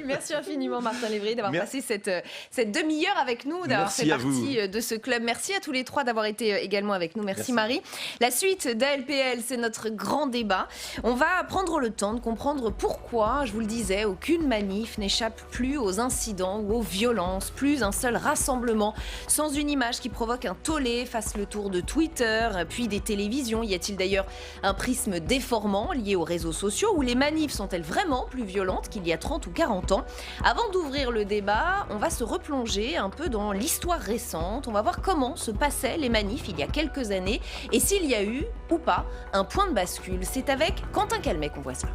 A: Merci infiniment Martin Lévrier d'avoir passé cette demi-heure avec nous, d'avoir fait partie de ce club. Merci à tous les trois d'avoir été également avec nous. Merci Marie. La suite d'ALPL, c'est notre grand débat. On va prendre le temps de comprendre pourquoi, je vous le disais, aucune manif n'échappe plus aux incidents ou aux violences, plus un seul rassemblement sans une image qui provoque un tollé fasse le tour de Twitter, puis des télévisions. Y a-t-il d'ailleurs un prisme déformant lié aux réseaux sociaux, ou les manifs sont-elles vraiment plus violentes qu'il y a 30 ou 40 ans ? Avant d'ouvrir le débat, on va se replonger un peu dans l'histoire récente. On va voir comment se passaient les manifs il y a quelques années et s'il y a eu ou pas un point de bascule. C'est avec Quentin Calmet qu'on voit ça.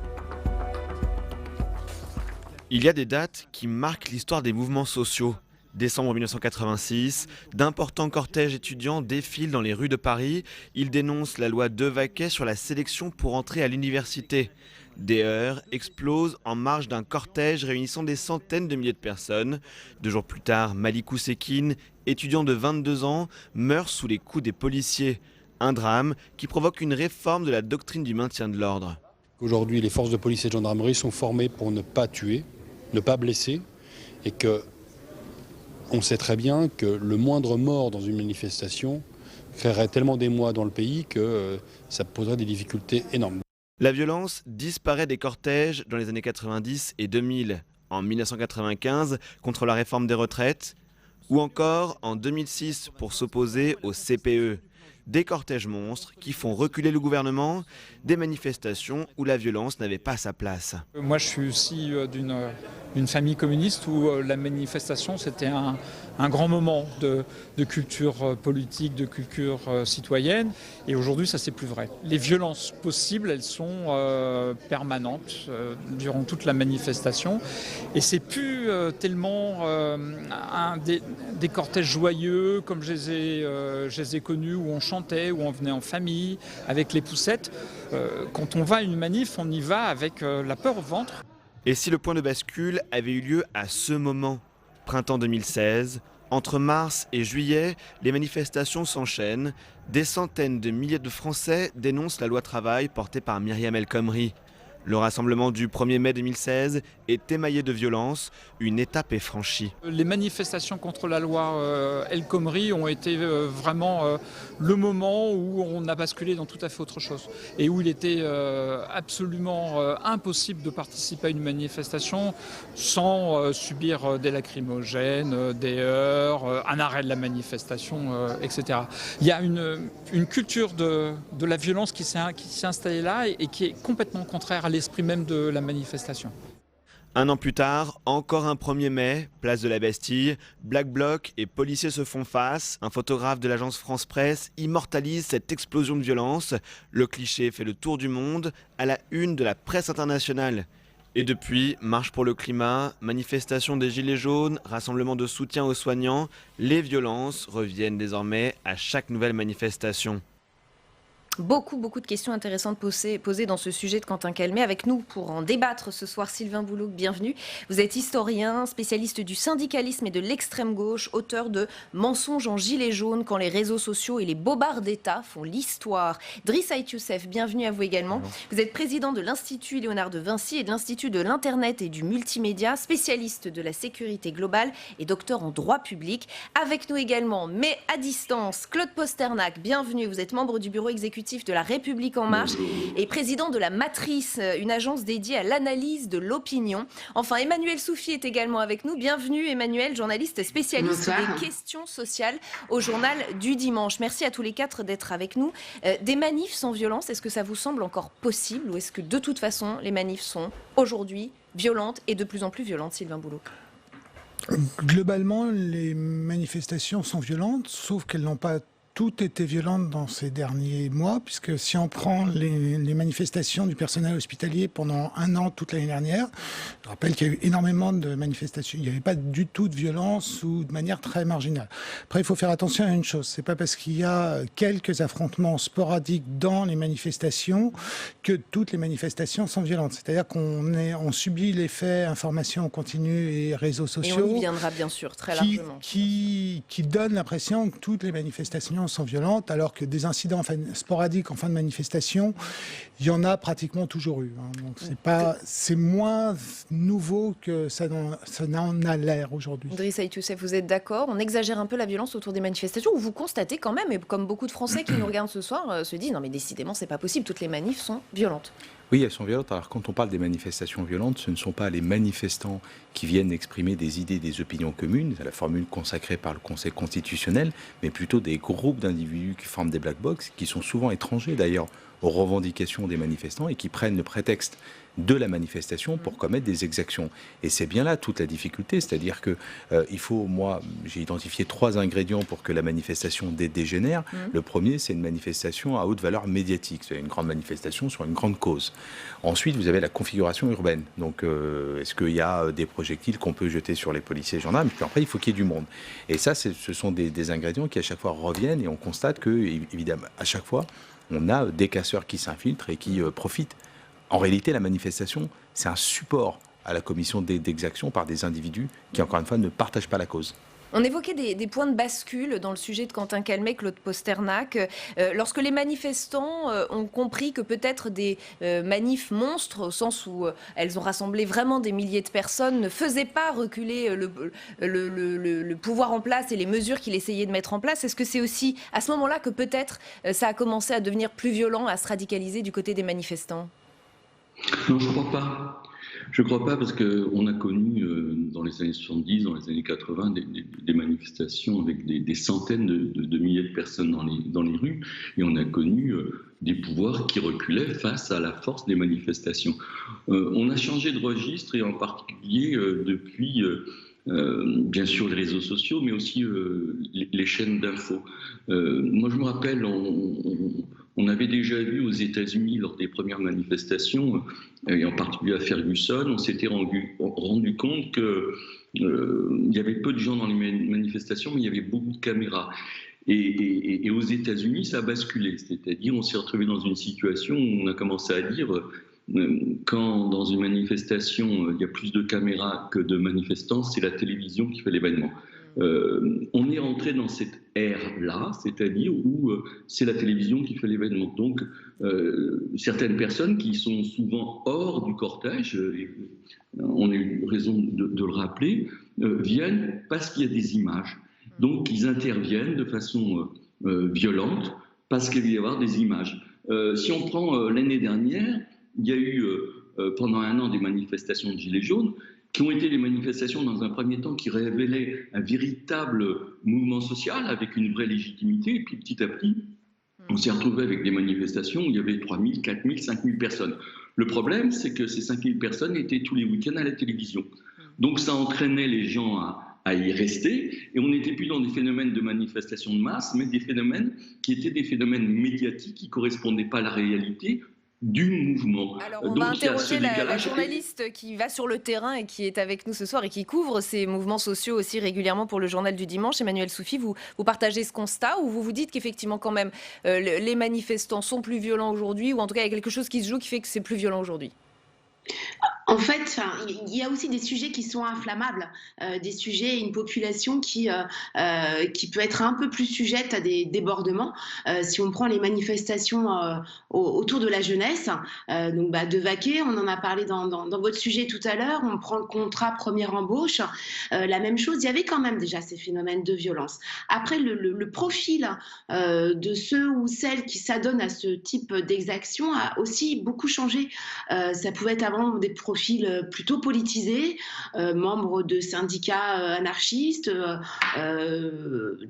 P: Il y a des dates qui marquent l'histoire des mouvements sociaux. Décembre 1986, d'importants cortèges étudiants défilent dans les rues de Paris. Ils dénoncent la loi Devaquet sur la sélection pour entrer à l'université. Des heurts explosent en marge d'un cortège réunissant des centaines de milliers de personnes. 2 jours plus tard, Malikou Sekine, étudiant de 22 ans, meurt sous les coups des policiers. Un drame qui provoque une réforme de la doctrine du maintien de l'ordre.
Q: Aujourd'hui, les forces de police et de gendarmerie sont formées pour ne pas tuer, ne pas blesser, et que on sait très bien que le moindre mort dans une manifestation créerait tellement d'émoi dans le pays que ça poserait des difficultés énormes.
P: La violence disparaît des cortèges dans les années 90 et 2000, en 1995 contre la réforme des retraites, ou encore en 2006 pour s'opposer au CPE. des cortèges monstres qui font reculer le gouvernement, des manifestations où la violence n'avait pas sa place.
R: Moi, je suis aussi d'une famille communiste où la manifestation, c'était un grand moment de culture politique, de culture citoyenne. Et aujourd'hui, ça, c'est plus vrai. Les violences possibles, elles sont permanentes durant toute la manifestation. Et c'est plus tellement des cortèges joyeux comme je les ai connus, où on chantait, où on venait en famille, avec les poussettes. Quand on va à une manif, on y va avec la peur au ventre.
P: Et si le point de bascule avait eu lieu à ce moment, printemps 2016, entre mars et juillet, les manifestations s'enchaînent. Des centaines de milliers de Français dénoncent la loi travail portée par Myriam El Khomri. Le rassemblement du 1er mai 2016 est émaillé de violence. Une étape est franchie.
R: Les manifestations contre la loi El Khomri ont été vraiment le moment où on a basculé dans tout à fait autre chose. Et où il était absolument impossible de participer à une manifestation sans subir des lacrymogènes, des heurts, un arrêt de la manifestation, etc. Il y a une culture de la violence qui s'est installée là et qui est complètement contraire à l'esprit même de la manifestation.
P: Un an plus tard, encore un 1er mai, place de la Bastille, Black Bloc et policiers se font face. Un photographe de l'agence France Presse immortalise cette explosion de violence. Le cliché fait le tour du monde, à la une de la presse internationale. Et depuis, marche pour le climat, manifestation des Gilets jaunes, rassemblement de soutien aux soignants, les violences reviennent désormais à chaque nouvelle manifestation.
A: Beaucoup de questions intéressantes posées dans ce sujet de Quentin Calmet. Avec nous pour en débattre ce soir, Sylvain Boulouc, bienvenue. Vous êtes historien, spécialiste du syndicalisme et de l'extrême gauche, auteur de Mensonges en gilets jaunes quand les réseaux sociaux et les bobards d'État font l'histoire. Driss Ait Youssef, bienvenue à vous également.
S: Bonjour.
A: Vous êtes président de l'Institut Léonard de Vinci et de l'Institut de l'Internet et du Multimédia, spécialiste de la sécurité globale et docteur en droit public. Avec nous également, mais à distance, Claude Posternac, bienvenue. Vous êtes membre du bureau exécutif de La République En Marche et président de la Matrice, une agence dédiée à l'analyse de l'opinion. Enfin, Emmanuel Soufi est également avec nous. Bienvenue Emmanuel, journaliste spécialiste des questions sociales au Journal du Dimanche. Merci à tous les quatre d'être avec nous. Des manifs sans violence, est-ce que ça vous semble encore possible ou est-ce que de toute façon les manifs sont aujourd'hui violentes et de plus en plus violentes, Sylvain Boulouc ?
S: Globalement, les manifestations sont violentes, sauf qu'elles n'ont pas toutes été violentes dans ces derniers mois, puisque si on prend les manifestations du personnel hospitalier pendant un an, toute l'année dernière, je rappelle qu'il y a eu énormément de manifestations, il n'y avait pas du tout de violence ou de manière très marginale. Après, il faut faire attention à une chose, c'est pas parce qu'il y a quelques affrontements sporadiques dans les manifestations que toutes les manifestations sont violentes. C'est-à-dire qu'on subit l'effet information continue et réseaux sociaux.
A: Et on y viendra bien sûr, très largement.
S: Qui donne l'impression que toutes les manifestations sont violentes, alors que des incidents sporadiques en fin de manifestation, il y en a pratiquement toujours eu. Donc c'est moins nouveau que ça n'en a l'air aujourd'hui.
A: Driss Ait Youssef, vous êtes d'accord ? On exagère un peu la violence autour des manifestations, ou vous constatez quand même, et comme beaucoup de Français qui nous regardent ce soir, se disent non mais décidément c'est pas possible, toutes les manifs sont violentes.
T: Oui, elles sont violentes. Alors quand on parle des manifestations violentes, ce ne sont pas les manifestants qui viennent exprimer des idées, des opinions communes, c'est la formule consacrée par le Conseil constitutionnel, mais plutôt des groupes d'individus qui forment des black box, qui sont souvent étrangers d'ailleurs aux revendications des manifestants et qui prennent le prétexte de la manifestation pour commettre des exactions. Et c'est bien là toute la difficulté, c'est-à-dire que j'ai identifié 3 ingrédients pour que la manifestation dégénère. Le premier, c'est une manifestation à haute valeur médiatique, c'est une grande manifestation sur une grande cause. Ensuite, vous avez la configuration urbaine. Donc, est-ce qu'il y a des projectiles qu'on peut jeter sur les policiers et gendarmes ? Puis après, il faut qu'il y ait du monde. Et ça, ce sont des ingrédients qui à chaque fois reviennent et on constate que, évidemment, à chaque fois, on a des casseurs qui s'infiltrent et qui profitent. En réalité, la manifestation, c'est un support à la commission d'exactions par des individus qui, encore une fois, ne partagent pas la cause.
A: On évoquait des points de bascule dans le sujet de Quentin Calmet, Claude Posternac. Lorsque les manifestants ont compris que peut-être des manifs monstres, au sens où elles ont rassemblé vraiment des milliers de personnes, ne faisaient pas reculer le pouvoir en place et les mesures qu'il essayait de mettre en place, est-ce que c'est aussi à ce moment-là que peut-être ça a commencé à devenir plus violent, à se radicaliser du côté des manifestants ?
U: Non, je ne crois pas. Je ne crois pas, parce qu'on a connu dans les années 70, dans les années 80, des manifestations avec des centaines de milliers de personnes dans les rues, et on a connu des pouvoirs qui reculaient face à la force des manifestations. On a changé de registre, et en particulier depuis, bien sûr, les réseaux sociaux, mais aussi les chaînes d'infos. Moi, je me rappelle, on avait déjà vu aux États-Unis, lors des premières manifestations, et en particulier à Ferguson, on s'était rendu compte qu'il y avait peu de gens dans les manifestations, mais il y avait beaucoup de caméras. Et aux États-Unis, ça a basculé. C'est-à-dire, on s'est retrouvé dans une situation où on a commencé à dire, quand dans une manifestation, il y a plus de caméras que de manifestants, c'est la télévision qui fait l'événement. On est rentré dans cette ère-là, c'est-à-dire où c'est la télévision qui fait l'événement. Donc, certaines personnes qui sont souvent hors du cortège, et on a eu raison de le rappeler, viennent parce qu'il y a des images. Donc, ils interviennent de façon violente parce qu'il va y avoir des images. Si on prend l'année dernière, il y a eu pendant un an des manifestations de Gilets jaunes, qui ont été des manifestations dans un premier temps qui révélaient un véritable mouvement social avec une vraie légitimité, et puis petit à petit, on s'est retrouvé avec des manifestations où il y avait 3 000, 4 000, 5 000 personnes. Le problème, c'est que ces 5 000 personnes étaient tous les week-ends à la télévision. Donc ça entraînait les gens à y rester, et on n'était plus dans des phénomènes de manifestation de masse, mais des phénomènes qui étaient des phénomènes médiatiques qui ne correspondaient pas à la réalité du mouvement.
A: Alors on va interroger la journaliste qui va sur le terrain et qui est avec nous ce soir et qui couvre ces mouvements sociaux aussi régulièrement pour le journal du dimanche. Emmanuelle Soufi, vous partagez ce constat, ou vous vous dites qu'effectivement quand même les manifestants sont plus violents aujourd'hui, ou en tout cas il y a quelque chose qui se joue qui fait que c'est plus violent aujourd'hui?
V: En fait, il y a aussi des sujets qui sont inflammables, des sujets, une population qui peut être un peu plus sujette à des débordements. Si on prend les manifestations autour de la jeunesse, donc de Vaquet, on en a parlé dans votre sujet tout à l'heure, on prend le contrat première embauche, la même chose, il y avait quand même déjà ces phénomènes de violence. Après, le profil de ceux ou celles qui s'adonnent à ce type d'exaction a aussi beaucoup changé. Ça pouvait être avant des profils plutôt politisés, membres de syndicats anarchistes, à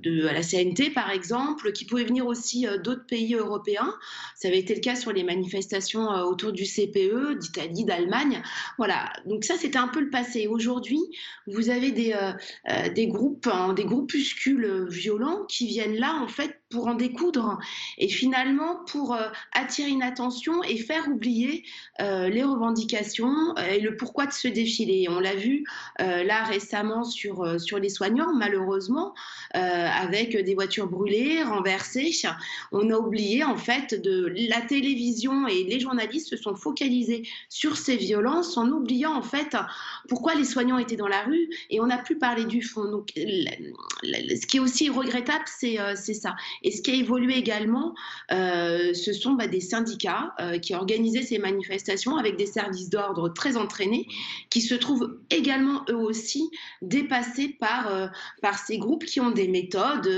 V: la CNT par exemple, qui pouvaient venir aussi d'autres pays européens. Ça avait été le cas sur les manifestations autour du CPE, d'Italie, d'Allemagne. Voilà, donc ça c'était un peu le passé. Aujourd'hui, vous avez des groupes, des groupuscules violents qui viennent là en fait pour en découdre et finalement pour attirer une attention et faire oublier les revendications et le pourquoi de ce défilé. On l'a vu là récemment sur les soignants, malheureusement, avec des voitures brûlées, renversées. On a oublié en fait la télévision et les journalistes se sont focalisés sur ces violences en oubliant en fait pourquoi les soignants étaient dans la rue et on n'a plus parlé du fond. Donc, ce qui est aussi regrettable, c'est ça. Et ce qui a évolué également, ce sont des syndicats qui organisaient ces manifestations avec des services d'ordre très entraînés, qui se trouvent également eux aussi dépassés par ces groupes qui ont des méthodes.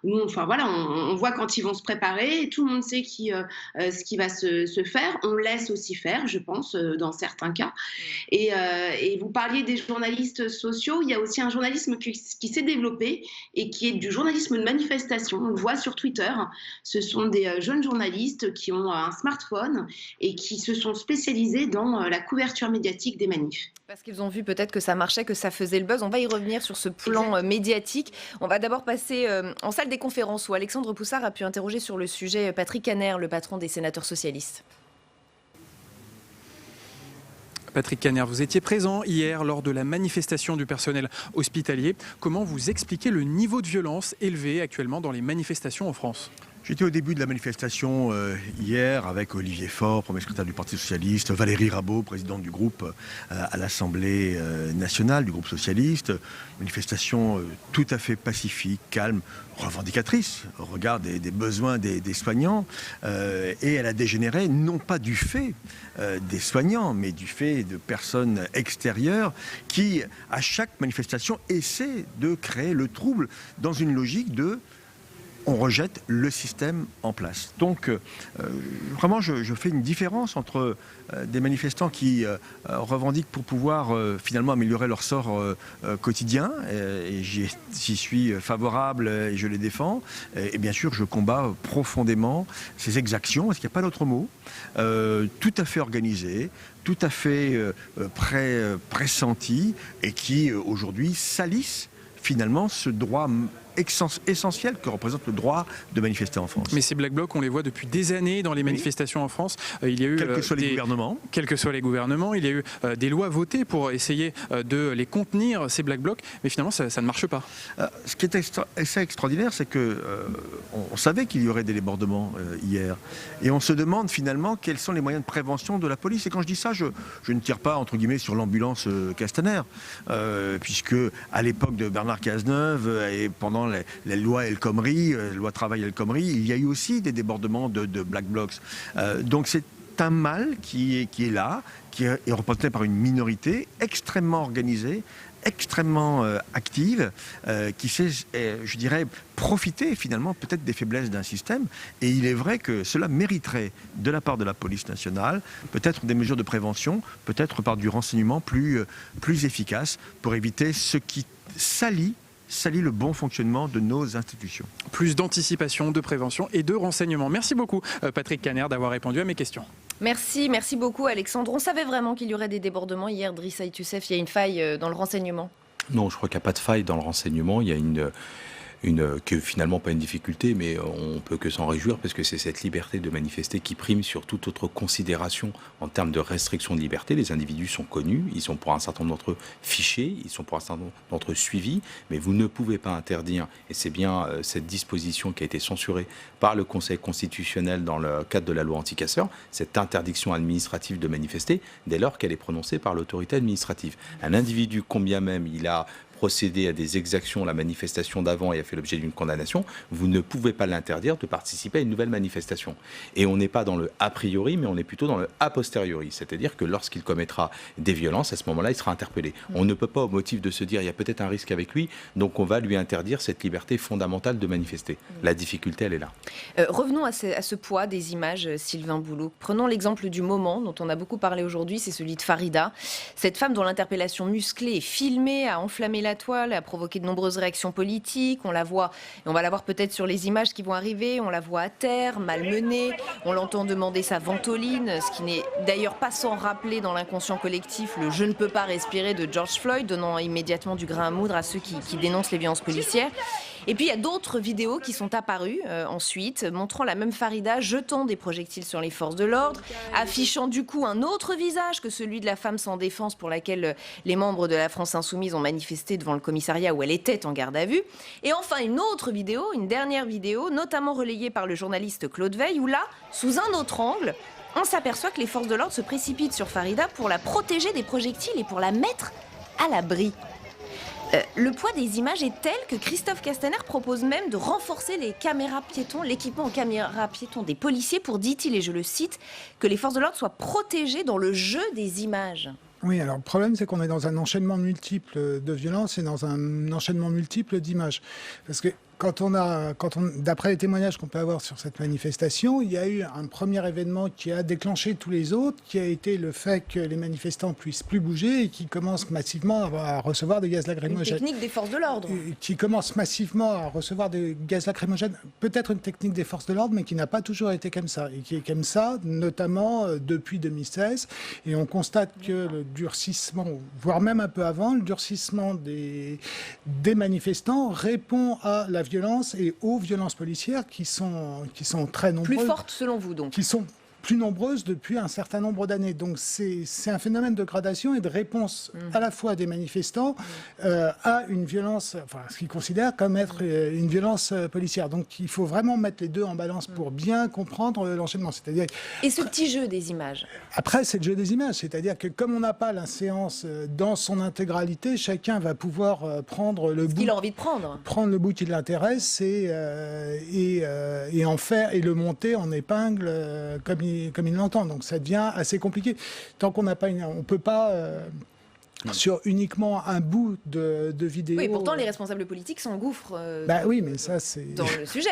V: On voit quand ils vont se préparer, tout le monde sait ce qui va se faire. On laisse aussi faire, je pense, dans certains cas. Et vous parliez des journalistes sociaux, il y a aussi un journalisme qui s'est développé et qui est du journalisme de manifestation. On le voit sur Twitter. Ce sont des jeunes journalistes qui ont un smartphone et qui se sont spécialisés dans la couverture médiatique des manifs.
A: Parce qu'ils ont vu peut-être que ça marchait, que ça faisait le buzz. On va y revenir sur ce plan médiatique. On va d'abord passer en salle des conférences où Alexandre Poussard a pu interroger sur le sujet Patrick Kanner, le patron des sénateurs socialistes.
W: Patrick Kanner, vous étiez présent hier lors de la manifestation du personnel hospitalier. Comment vous expliquez le niveau de violence élevé actuellement dans les manifestations en France ?
X: J'étais au début de la manifestation hier avec Olivier Faure, premier secrétaire du Parti Socialiste, Valérie Rabault, présidente du groupe à l'Assemblée nationale du groupe socialiste. Manifestation tout à fait pacifique, calme, revendicatrice au regard des besoins des soignants. Et elle a dégénéré non pas du fait des soignants, mais du fait de personnes extérieures qui, à chaque manifestation, essaient de créer le trouble dans une logique de on rejette le système en place. Donc, vraiment, je fais une différence entre des manifestants qui revendiquent pour pouvoir finalement améliorer leur sort quotidien, et j'y suis favorable et je les défends. Et bien sûr, je combats profondément ces exactions, parce qu'il n'y a pas d'autre mot, tout à fait organisées, tout à fait pressenties, et qui aujourd'hui salissent finalement ce droit essentiel que représente le droit de manifester en France.
W: Mais ces Black Blocs, on les voit depuis des années dans les manifestations en France. Il y a eu
X: quels que soient les gouvernements.
W: Quels que soient les gouvernements, il y a eu des lois votées pour essayer de les contenir, ces Black Blocs, mais finalement ça ne marche pas.
X: Ce qui est assez extraordinaire, c'est que on savait qu'il y aurait des débordements hier, et on se demande finalement quels sont les moyens de prévention de la police. Et quand je dis ça, je ne tire pas entre guillemets sur l'ambulance Castaner, puisque à l'époque de Bernard Cazeneuve et pendant la loi El Khomri, loi travail El Khomri, il y a eu aussi des débordements de Black Blocs. Donc c'est un mal qui est là, qui est représenté par une minorité extrêmement organisée, extrêmement active, qui sait, je dirais, profiter finalement peut-être des faiblesses d'un système. Et il est vrai que cela mériterait de la part de la police nationale peut-être des mesures de prévention, peut-être par du renseignement plus efficace, pour éviter ce qui salit le bon fonctionnement de nos institutions.
W: Plus d'anticipation, de prévention et de renseignement. Merci beaucoup Patrick Caner d'avoir répondu à mes questions.
A: Merci beaucoup Alexandre. On savait vraiment qu'il y aurait des débordements hier, Driss Ait Youssef, il y a une faille dans le renseignement?
T: Non, je crois qu'il n'y a pas de faille dans le renseignement. Il y a que finalement pas une difficulté, mais on peut que s'en réjouir, parce que c'est cette liberté de manifester qui prime sur toute autre considération en termes de restriction de liberté. Les individus sont connus, ils sont pour un certain nombre d'entre eux fichés, ils sont pour un certain nombre d'entre eux suivis, mais vous ne pouvez pas interdire, et c'est bien cette disposition qui a été censurée par le Conseil constitutionnel dans le cadre de la loi anti-casseurs, cette interdiction administrative de manifester, dès lors qu'elle est prononcée par l'autorité administrative. Un individu, combien même il a procéder à des exactions, la manifestation d'avant, et a fait l'objet d'une condamnation, vous ne pouvez pas l'interdire de participer à une nouvelle manifestation. Et on n'est pas dans le a priori, mais on est plutôt dans le a posteriori. C'est-à-dire que lorsqu'il commettra des violences, à ce moment-là, il sera interpellé. On ne peut pas, au motif de se dire il y a peut-être un risque avec lui, donc on va lui interdire cette liberté fondamentale de manifester. La difficulté, elle est là.
A: Revenons à ce poids des images, Sylvain Bouloux. Prenons l'exemple du moment dont on a beaucoup parlé aujourd'hui, c'est celui de Farida. Cette femme dont l'interpellation musclée est filmée, a enflammé la toile, a provoqué de nombreuses réactions politiques. On la voit, et on va la voir peut-être sur les images qui vont arriver, on la voit à terre, malmenée, on l'entend demander sa ventoline, ce qui n'est d'ailleurs pas sans rappeler dans l'inconscient collectif le « je ne peux pas respirer » de George Floyd, donnant immédiatement du grain à moudre à ceux qui dénoncent les violences policières. Et puis il y a d'autres vidéos qui sont apparues ensuite, montrant la même Farida jetant des projectiles sur les forces de l'ordre, affichant du coup un autre visage que celui de la femme sans défense pour laquelle les membres de la France Insoumise ont manifesté devant le commissariat où elle était en garde à vue. Et enfin une autre vidéo, une dernière vidéo, notamment relayée par le journaliste Claude Veil, où là, sous un autre angle, on s'aperçoit que les forces de l'ordre se précipitent sur Farida pour la protéger des projectiles et pour la mettre à l'abri. Le poids des images est tel que Christophe Castaner propose même de renforcer les caméras piétons, l'équipement en caméras piétons des policiers pour, dit-il, et je le cite, que les forces de l'ordre soient protégées dans le jeu des images.
S: Oui, alors le problème, c'est qu'on est dans un enchaînement multiple de violences et dans un enchaînement multiple d'images. Parce que d'après les témoignages qu'on peut avoir sur cette manifestation, il y a eu un premier événement qui a déclenché tous les autres, qui a été le fait que les manifestants puissent plus bouger et qui commencent massivement à recevoir des gaz lacrymogènes.
A: Une technique des forces de l'ordre.
S: Qui commence massivement à recevoir des gaz lacrymogènes, peut-être une technique des forces de l'ordre, mais qui n'a pas toujours été comme ça. Et qui est comme ça, notamment depuis 2016. Et on constate que le durcissement, voire même un peu avant, le durcissement des manifestants répond à la violence et aux violences policières qui sont très nombreuses.
A: Plus fortes selon vous donc.
S: Qui sont plus nombreuses depuis un certain nombre d'années. Donc c'est un phénomène de gradation et de réponse à la fois des manifestants à une violence, enfin ce qu'ils considèrent comme être une violence policière. Donc il faut vraiment mettre les deux en balance pour bien comprendre l'enchaînement. C'est-à-dire
A: et ce petit jeu des images.
S: Après, c'est le jeu des images. C'est-à-dire que comme on n'a pas la séance dans son intégralité, chacun va pouvoir prendre le bout
A: qu'il a envie de prendre.
S: Prendre le bout qui l'intéresse et en faire et le monter en épingle comme il l'entend. Donc ça devient assez compliqué. Tant qu'on n'a pas on peut pas sur uniquement un bout de vidéo.
A: Oui, pourtant les responsables politiques s'engouffrent
S: oui, mais ça, c'est...
A: dans le sujet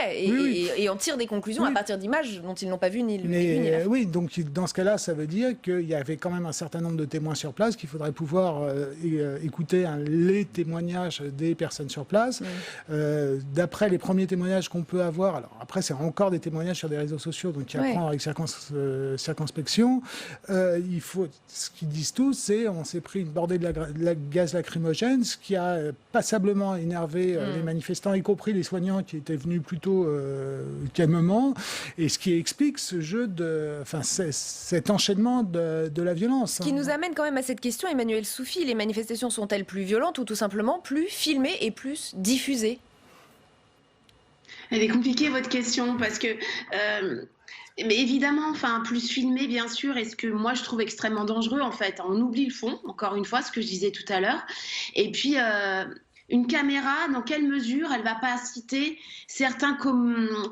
A: et en tirent des conclusions à partir d'images dont ils n'ont pas vu ni le début ni la fin.
S: Oui, donc dans ce cas-là, ça veut dire qu'il y avait quand même un certain nombre de témoins sur place, qu'il faudrait pouvoir écouter les témoignages des personnes sur place. D'après les premiers témoignages qu'on peut avoir, alors après c'est encore des témoignages sur des réseaux sociaux, donc il y a à prendre avec circonspection. Ce qu'ils disent tous, c'est on s'est pris une bordée de la gaz lacrymogène, ce qui a passablement énervé les manifestants, y compris les soignants qui étaient venus plutôt calmement, et ce qui explique ce jeu cet enchaînement de la violence.
A: Ce qui nous amène quand même à cette question, Emmanuel Soufi, les manifestations sont-elles plus violentes ou tout simplement plus filmées et plus diffusées ?
V: Elle est compliquée votre question parce que... mais évidemment, plus filmé, bien sûr, et ce que moi je trouve extrêmement dangereux, en fait, on oublie le fond, encore une fois, ce que je disais tout à l'heure. Et puis, une caméra, dans quelle mesure elle ne va pas inciter certains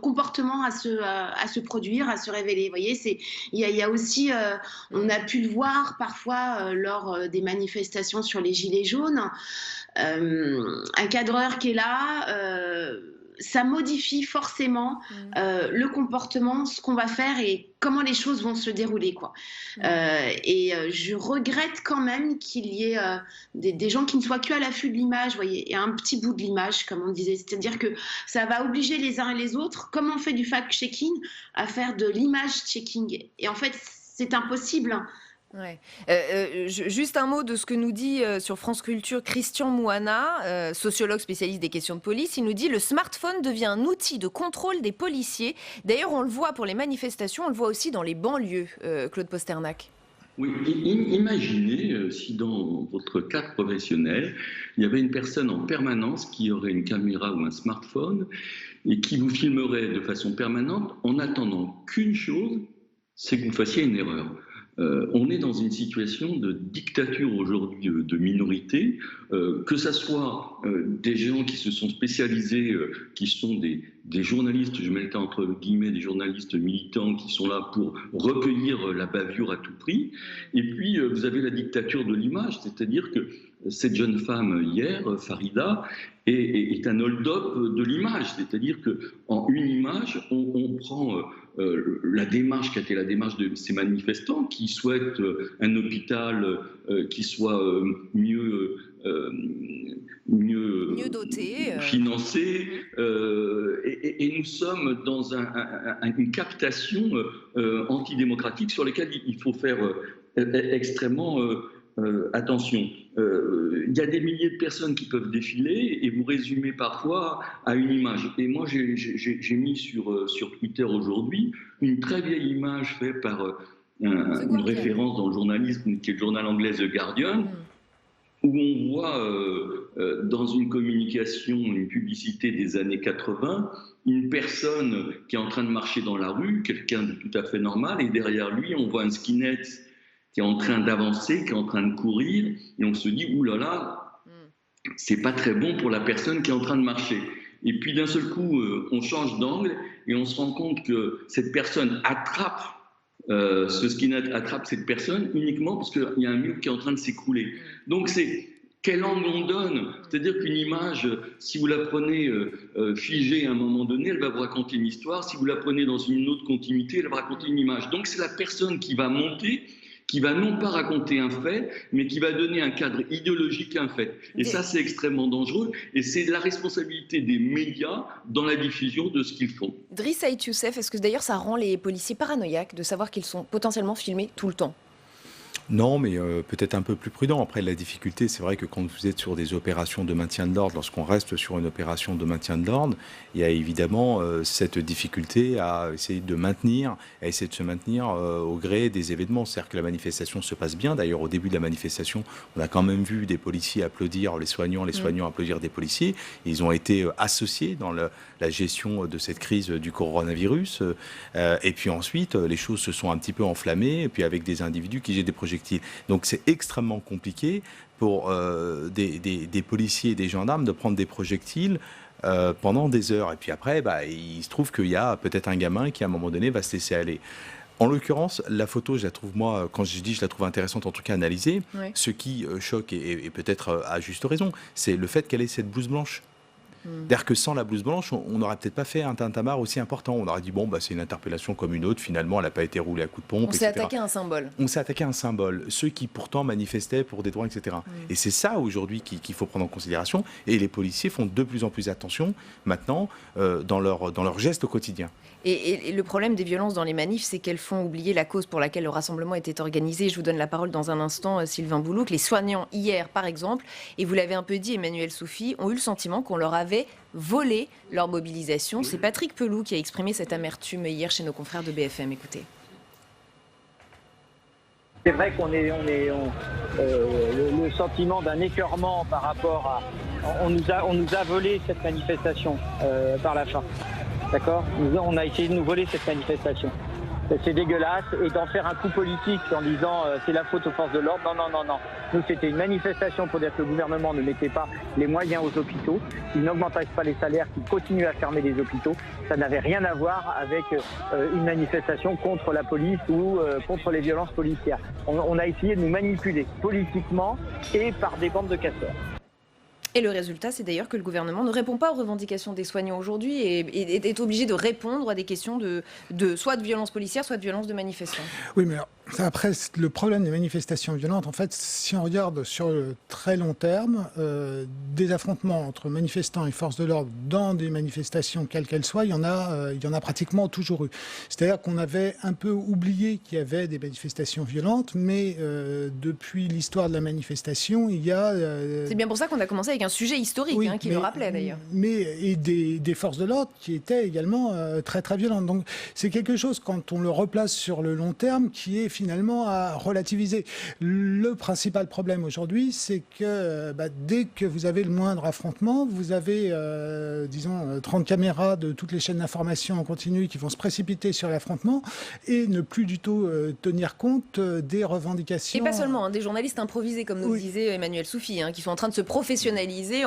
V: comportements à se produire, à se révéler. Vous voyez, il y a aussi, on a pu le voir parfois lors des manifestations sur les Gilets jaunes, un cadreur qui est là... ça modifie forcément le comportement, ce qu'on va faire et comment les choses vont se dérouler, quoi. Je regrette quand même qu'il y ait des gens qui ne soient qu'à l'affût de l'image, vous voyez, et un petit bout de l'image, comme on disait. C'est-à-dire que ça va obliger les uns et les autres, comme on fait du fact-checking, à faire de l'image-checking. Et en fait, c'est impossible.
A: Ouais. Juste un mot de ce que nous dit sur France Culture Christian Mouana, sociologue spécialiste des questions de police. Il nous dit: le smartphone devient un outil de contrôle des policiers. D'ailleurs, on le voit pour les manifestations, on le voit aussi dans les banlieues, Claude Posternac.
U: Oui, imaginez si dans votre cadre professionnel, il y avait une personne en permanence qui aurait une caméra ou un smartphone et qui vous filmerait de façon permanente en attendant qu'une chose, c'est que vous fassiez une erreur. On est dans une situation de dictature aujourd'hui de minorité, que ce soit des gens qui se sont spécialisés, qui sont des journalistes, je mets entre guillemets des journalistes militants qui sont là pour recueillir la bavure à tout prix, et puis vous avez la dictature de l'image, c'est-à-dire que cette jeune femme hier, Farida, est un hold-up de l'image, c'est-à-dire qu'en une image, on prend la démarche qui a été la démarche de ces manifestants qui souhaitent un hôpital qui soit mieux
A: doté,
U: financé, et nous sommes dans une captation antidémocratique sur laquelle il faut faire extrêmement attention. Il y a des milliers de personnes qui peuvent défiler et vous résumez parfois à une image. Et moi, j'ai mis sur Twitter aujourd'hui une très vieille image faite par une référence dans le journalisme qui est le journal anglais The Guardian, où on voit dans une communication, une publicité des années 80, une personne qui est en train de marcher dans la rue, quelqu'un de tout à fait normal, et derrière lui, on voit un skinhead qui est en train d'avancer, qui est en train de courir, et on se dit, oulala, c'est pas très bon pour la personne qui est en train de marcher. Et puis d'un seul coup, on change d'angle, et on se rend compte que cette personne attrape, ce skinhead attrape cette personne uniquement parce qu'il y a un mur qui est en train de s'écrouler. Donc c'est quel angle on donne. C'est-à-dire qu'une image, si vous la prenez figée à un moment donné, elle va vous raconter une histoire. Si vous la prenez dans une autre continuité, elle va raconter une image. Donc c'est la personne qui va monter, qui va non pas raconter un fait, mais qui va donner un cadre idéologique à un fait. Et ça, c'est extrêmement dangereux. Et c'est la responsabilité des médias dans la diffusion de ce qu'ils font.
A: Driss Saïd Youssef, est-ce que d'ailleurs ça rend les policiers paranoïaques de savoir qu'ils sont potentiellement filmés tout le temps ?
T: Non, mais peut-être un peu plus prudent. Après, la difficulté, c'est vrai que quand vous êtes sur des opérations de maintien de l'ordre, lorsqu'on reste sur une opération de maintien de l'ordre, il y a évidemment cette difficulté à essayer de se maintenir au gré des événements. C'est-à-dire que la manifestation se passe bien. D'ailleurs, au début de la manifestation, on a quand même vu des policiers applaudir les soignants applaudir des policiers. Ils ont été associés dans la gestion de cette crise du coronavirus. Et puis ensuite, les choses se sont un petit peu enflammées, et puis avec des individus qui jettent des projectiles. Donc c'est extrêmement compliqué pour des policiers et des gendarmes de prendre des projectiles pendant des heures. Et puis après, il se trouve qu'il y a peut-être un gamin qui à un moment donné va se laisser aller. En l'occurrence, la photo, je la trouve, moi, quand je dis je la trouve intéressante, en tout cas analysée,
A: Ouais.
T: ce qui choque, et peut-être à juste raison, c'est le fait qu'elle ait cette blouse blanche. C'est-à-dire que sans la blouse blanche, on n'aurait peut-être pas fait un tintamarre aussi important. On aurait dit, bon, bah, c'est une interpellation comme une autre, finalement, elle n'a pas été roulée à coups de pompe,
A: On
T: etc.
A: s'est attaqué à un symbole.
T: On s'est attaqué à un symbole, ceux qui pourtant manifestaient pour des droits, etc. Et c'est ça aujourd'hui qu'il faut prendre en considération. Et les policiers font de plus en plus attention maintenant dans leurs gestes au quotidien.
A: Et le problème des violences dans les manifs, c'est qu'elles font oublier la cause pour laquelle le rassemblement était organisé. Je vous donne la parole dans un instant, Sylvain Boulouc. Les soignants, hier, par exemple, et vous l'avez un peu dit, Emmanuel Soufi, ont eu le sentiment qu'on leur avait volé leur mobilisation. C'est Patrick Pelloux qui a exprimé cette amertume hier chez nos confrères de BFM. Écoutez.
F: C'est vrai qu'on le sentiment d'un écœurement par rapport à... On nous a volé cette manifestation par la fin. D'accord ? On a essayé de nous voler cette manifestation. C'est dégueulasse. Et d'en faire un coup politique en disant c'est la faute aux forces de l'ordre. Non. Nous, c'était une manifestation pour dire que le gouvernement ne mettait pas les moyens aux hôpitaux, qu'il n'augmentait pas les salaires, qu'il continue à fermer les hôpitaux. Ça n'avait rien à voir avec une manifestation contre la police ou contre les violences policières. On a essayé de nous manipuler politiquement et par des bandes de casseurs.
A: Et le résultat, c'est d'ailleurs que le gouvernement ne répond pas aux revendications des soignants aujourd'hui et est obligé de répondre à des questions soit de violence policière, soit de violence de manifestants.
S: Oui, mais alors, après, le problème des manifestations violentes, en fait, si on regarde sur le très long terme, des affrontements entre manifestants et forces de l'ordre dans des manifestations, quelles qu'elles soient, il y en a pratiquement toujours eu. C'est-à-dire qu'on avait un peu oublié qu'il y avait des manifestations violentes, mais depuis l'histoire de la manifestation, il y a...
A: C'est bien pour ça qu'on a commencé avec un sujet historique,
S: oui,
A: qui le rappelait d'ailleurs.
S: Et des forces de l'ordre qui étaient également très très violentes. Donc c'est quelque chose, quand on le replace sur le long terme, qui est finalement à relativiser. Le principal problème aujourd'hui, c'est que dès que vous avez le moindre affrontement, vous avez, 30 caméras de toutes les chaînes d'information en continu qui vont se précipiter sur l'affrontement et ne plus du tout tenir compte des revendications.
A: Et pas seulement, des journalistes improvisés, comme nous le disait Emmanuel Soufi, qui sont en train de se professionnaliser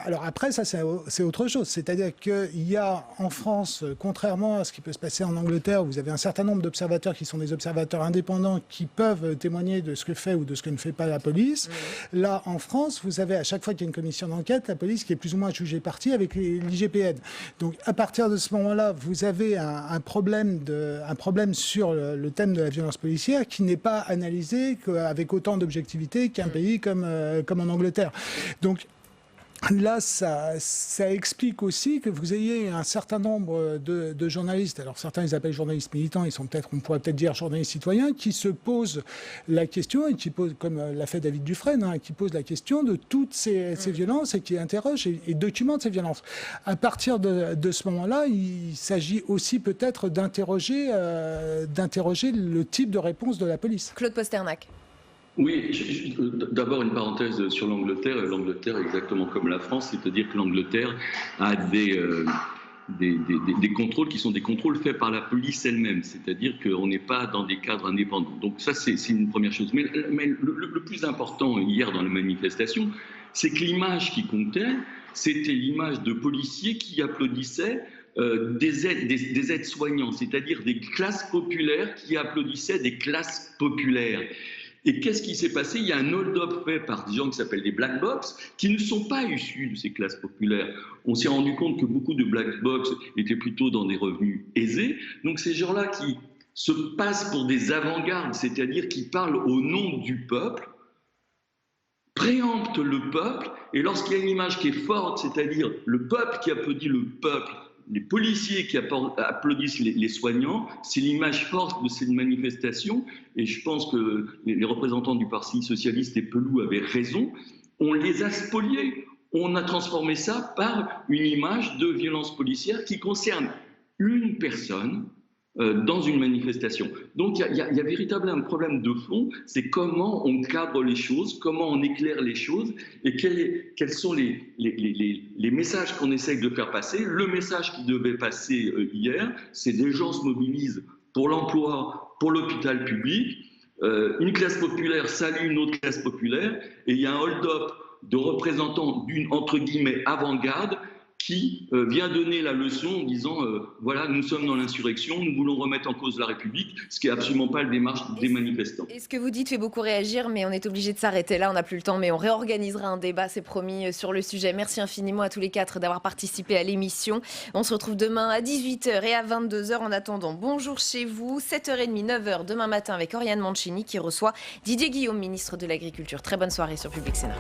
S: alors après, ça c'est autre chose. C'est-à-dire qu'il y a en France, contrairement à ce qui peut se passer en Angleterre, où vous avez un certain nombre d'observateurs qui sont des observateurs indépendants qui peuvent témoigner de ce que fait ou de ce que ne fait pas la police. Là, en France, vous avez à chaque fois qu'il y a une commission d'enquête, la police qui est plus ou moins jugée partie avec l'IGPN. Donc à partir de ce moment-là, vous avez un problème sur le thème de la violence policière qui n'est pas analysé avec autant d'objectivité qu'un pays comme en Angleterre. Donc là, ça explique aussi que vous ayez un certain nombre de journalistes, alors certains ils appellent journalistes militants, on pourrait peut-être dire journalistes citoyens, qui se posent la question, et qui posent, comme l'a fait David Dufresne, qui pose la question de toutes ces violences et qui interroge et documente ces violences. À partir de ce moment-là, il s'agit aussi peut-être d'interroger le type de réponse de la police.
A: Claude Posternac.
U: Oui, d'abord une parenthèse sur l'Angleterre. L'Angleterre, exactement comme la France, c'est-à-dire que l'Angleterre a des contrôles qui sont des contrôles faits par la police elle-même, c'est-à-dire qu'on n'est pas dans des cadres indépendants. Donc ça, c'est une première chose. Mais le plus important hier dans la manifestation, c'est que l'image qui comptait, c'était l'image de policiers qui applaudissaient des aides-soignants, c'est-à-dire des classes populaires qui applaudissaient des classes populaires. Et qu'est-ce qui s'est passé ? Il y a un hold-up fait par des gens qui s'appellent des black box, qui ne sont pas issus de ces classes populaires. On s'est rendu compte que beaucoup de black box étaient plutôt dans des revenus aisés. Donc ces gens-là qui se passent pour des avant-gardes, c'est-à-dire qui parlent au nom du peuple, préemptent le peuple, et lorsqu'il y a une image qui est forte, c'est-à-dire le peuple qui applaudit le peuple, les policiers qui applaudissent les soignants, c'est l'image forte de cette manifestation. Et je pense que les représentants du Parti socialiste et Pelloux avaient raison. On les a spoliés. On a transformé ça par une image de violence policière qui concerne une personne dans une manifestation. Donc il y a véritablement un problème de fond, c'est comment on cadre les choses, comment on éclaire les choses et quels sont les messages qu'on essaye de faire passer. Le message qui devait passer hier, c'est des gens se mobilisent pour l'emploi, pour l'hôpital public, une classe populaire salue une autre classe populaire et il y a un hold-up de représentants d'une, entre guillemets, avant-garde qui vient donner la leçon en disant voilà, nous sommes dans l'insurrection, nous voulons remettre en cause la République, ce qui n'est absolument pas la démarche des manifestants.
A: Et ce que vous dites fait beaucoup réagir, mais on est obligé de s'arrêter là, on n'a plus le temps, mais on réorganisera un débat, c'est promis, sur le sujet. Merci infiniment à tous les 4 d'avoir participé à l'émission. On se retrouve demain à 18h et à 22h. En attendant, bonjour chez vous, 7h30, 9h demain matin avec Oriane Mancini qui reçoit Didier Guillaume, ministre de l'Agriculture. Très bonne soirée sur Public Sénat.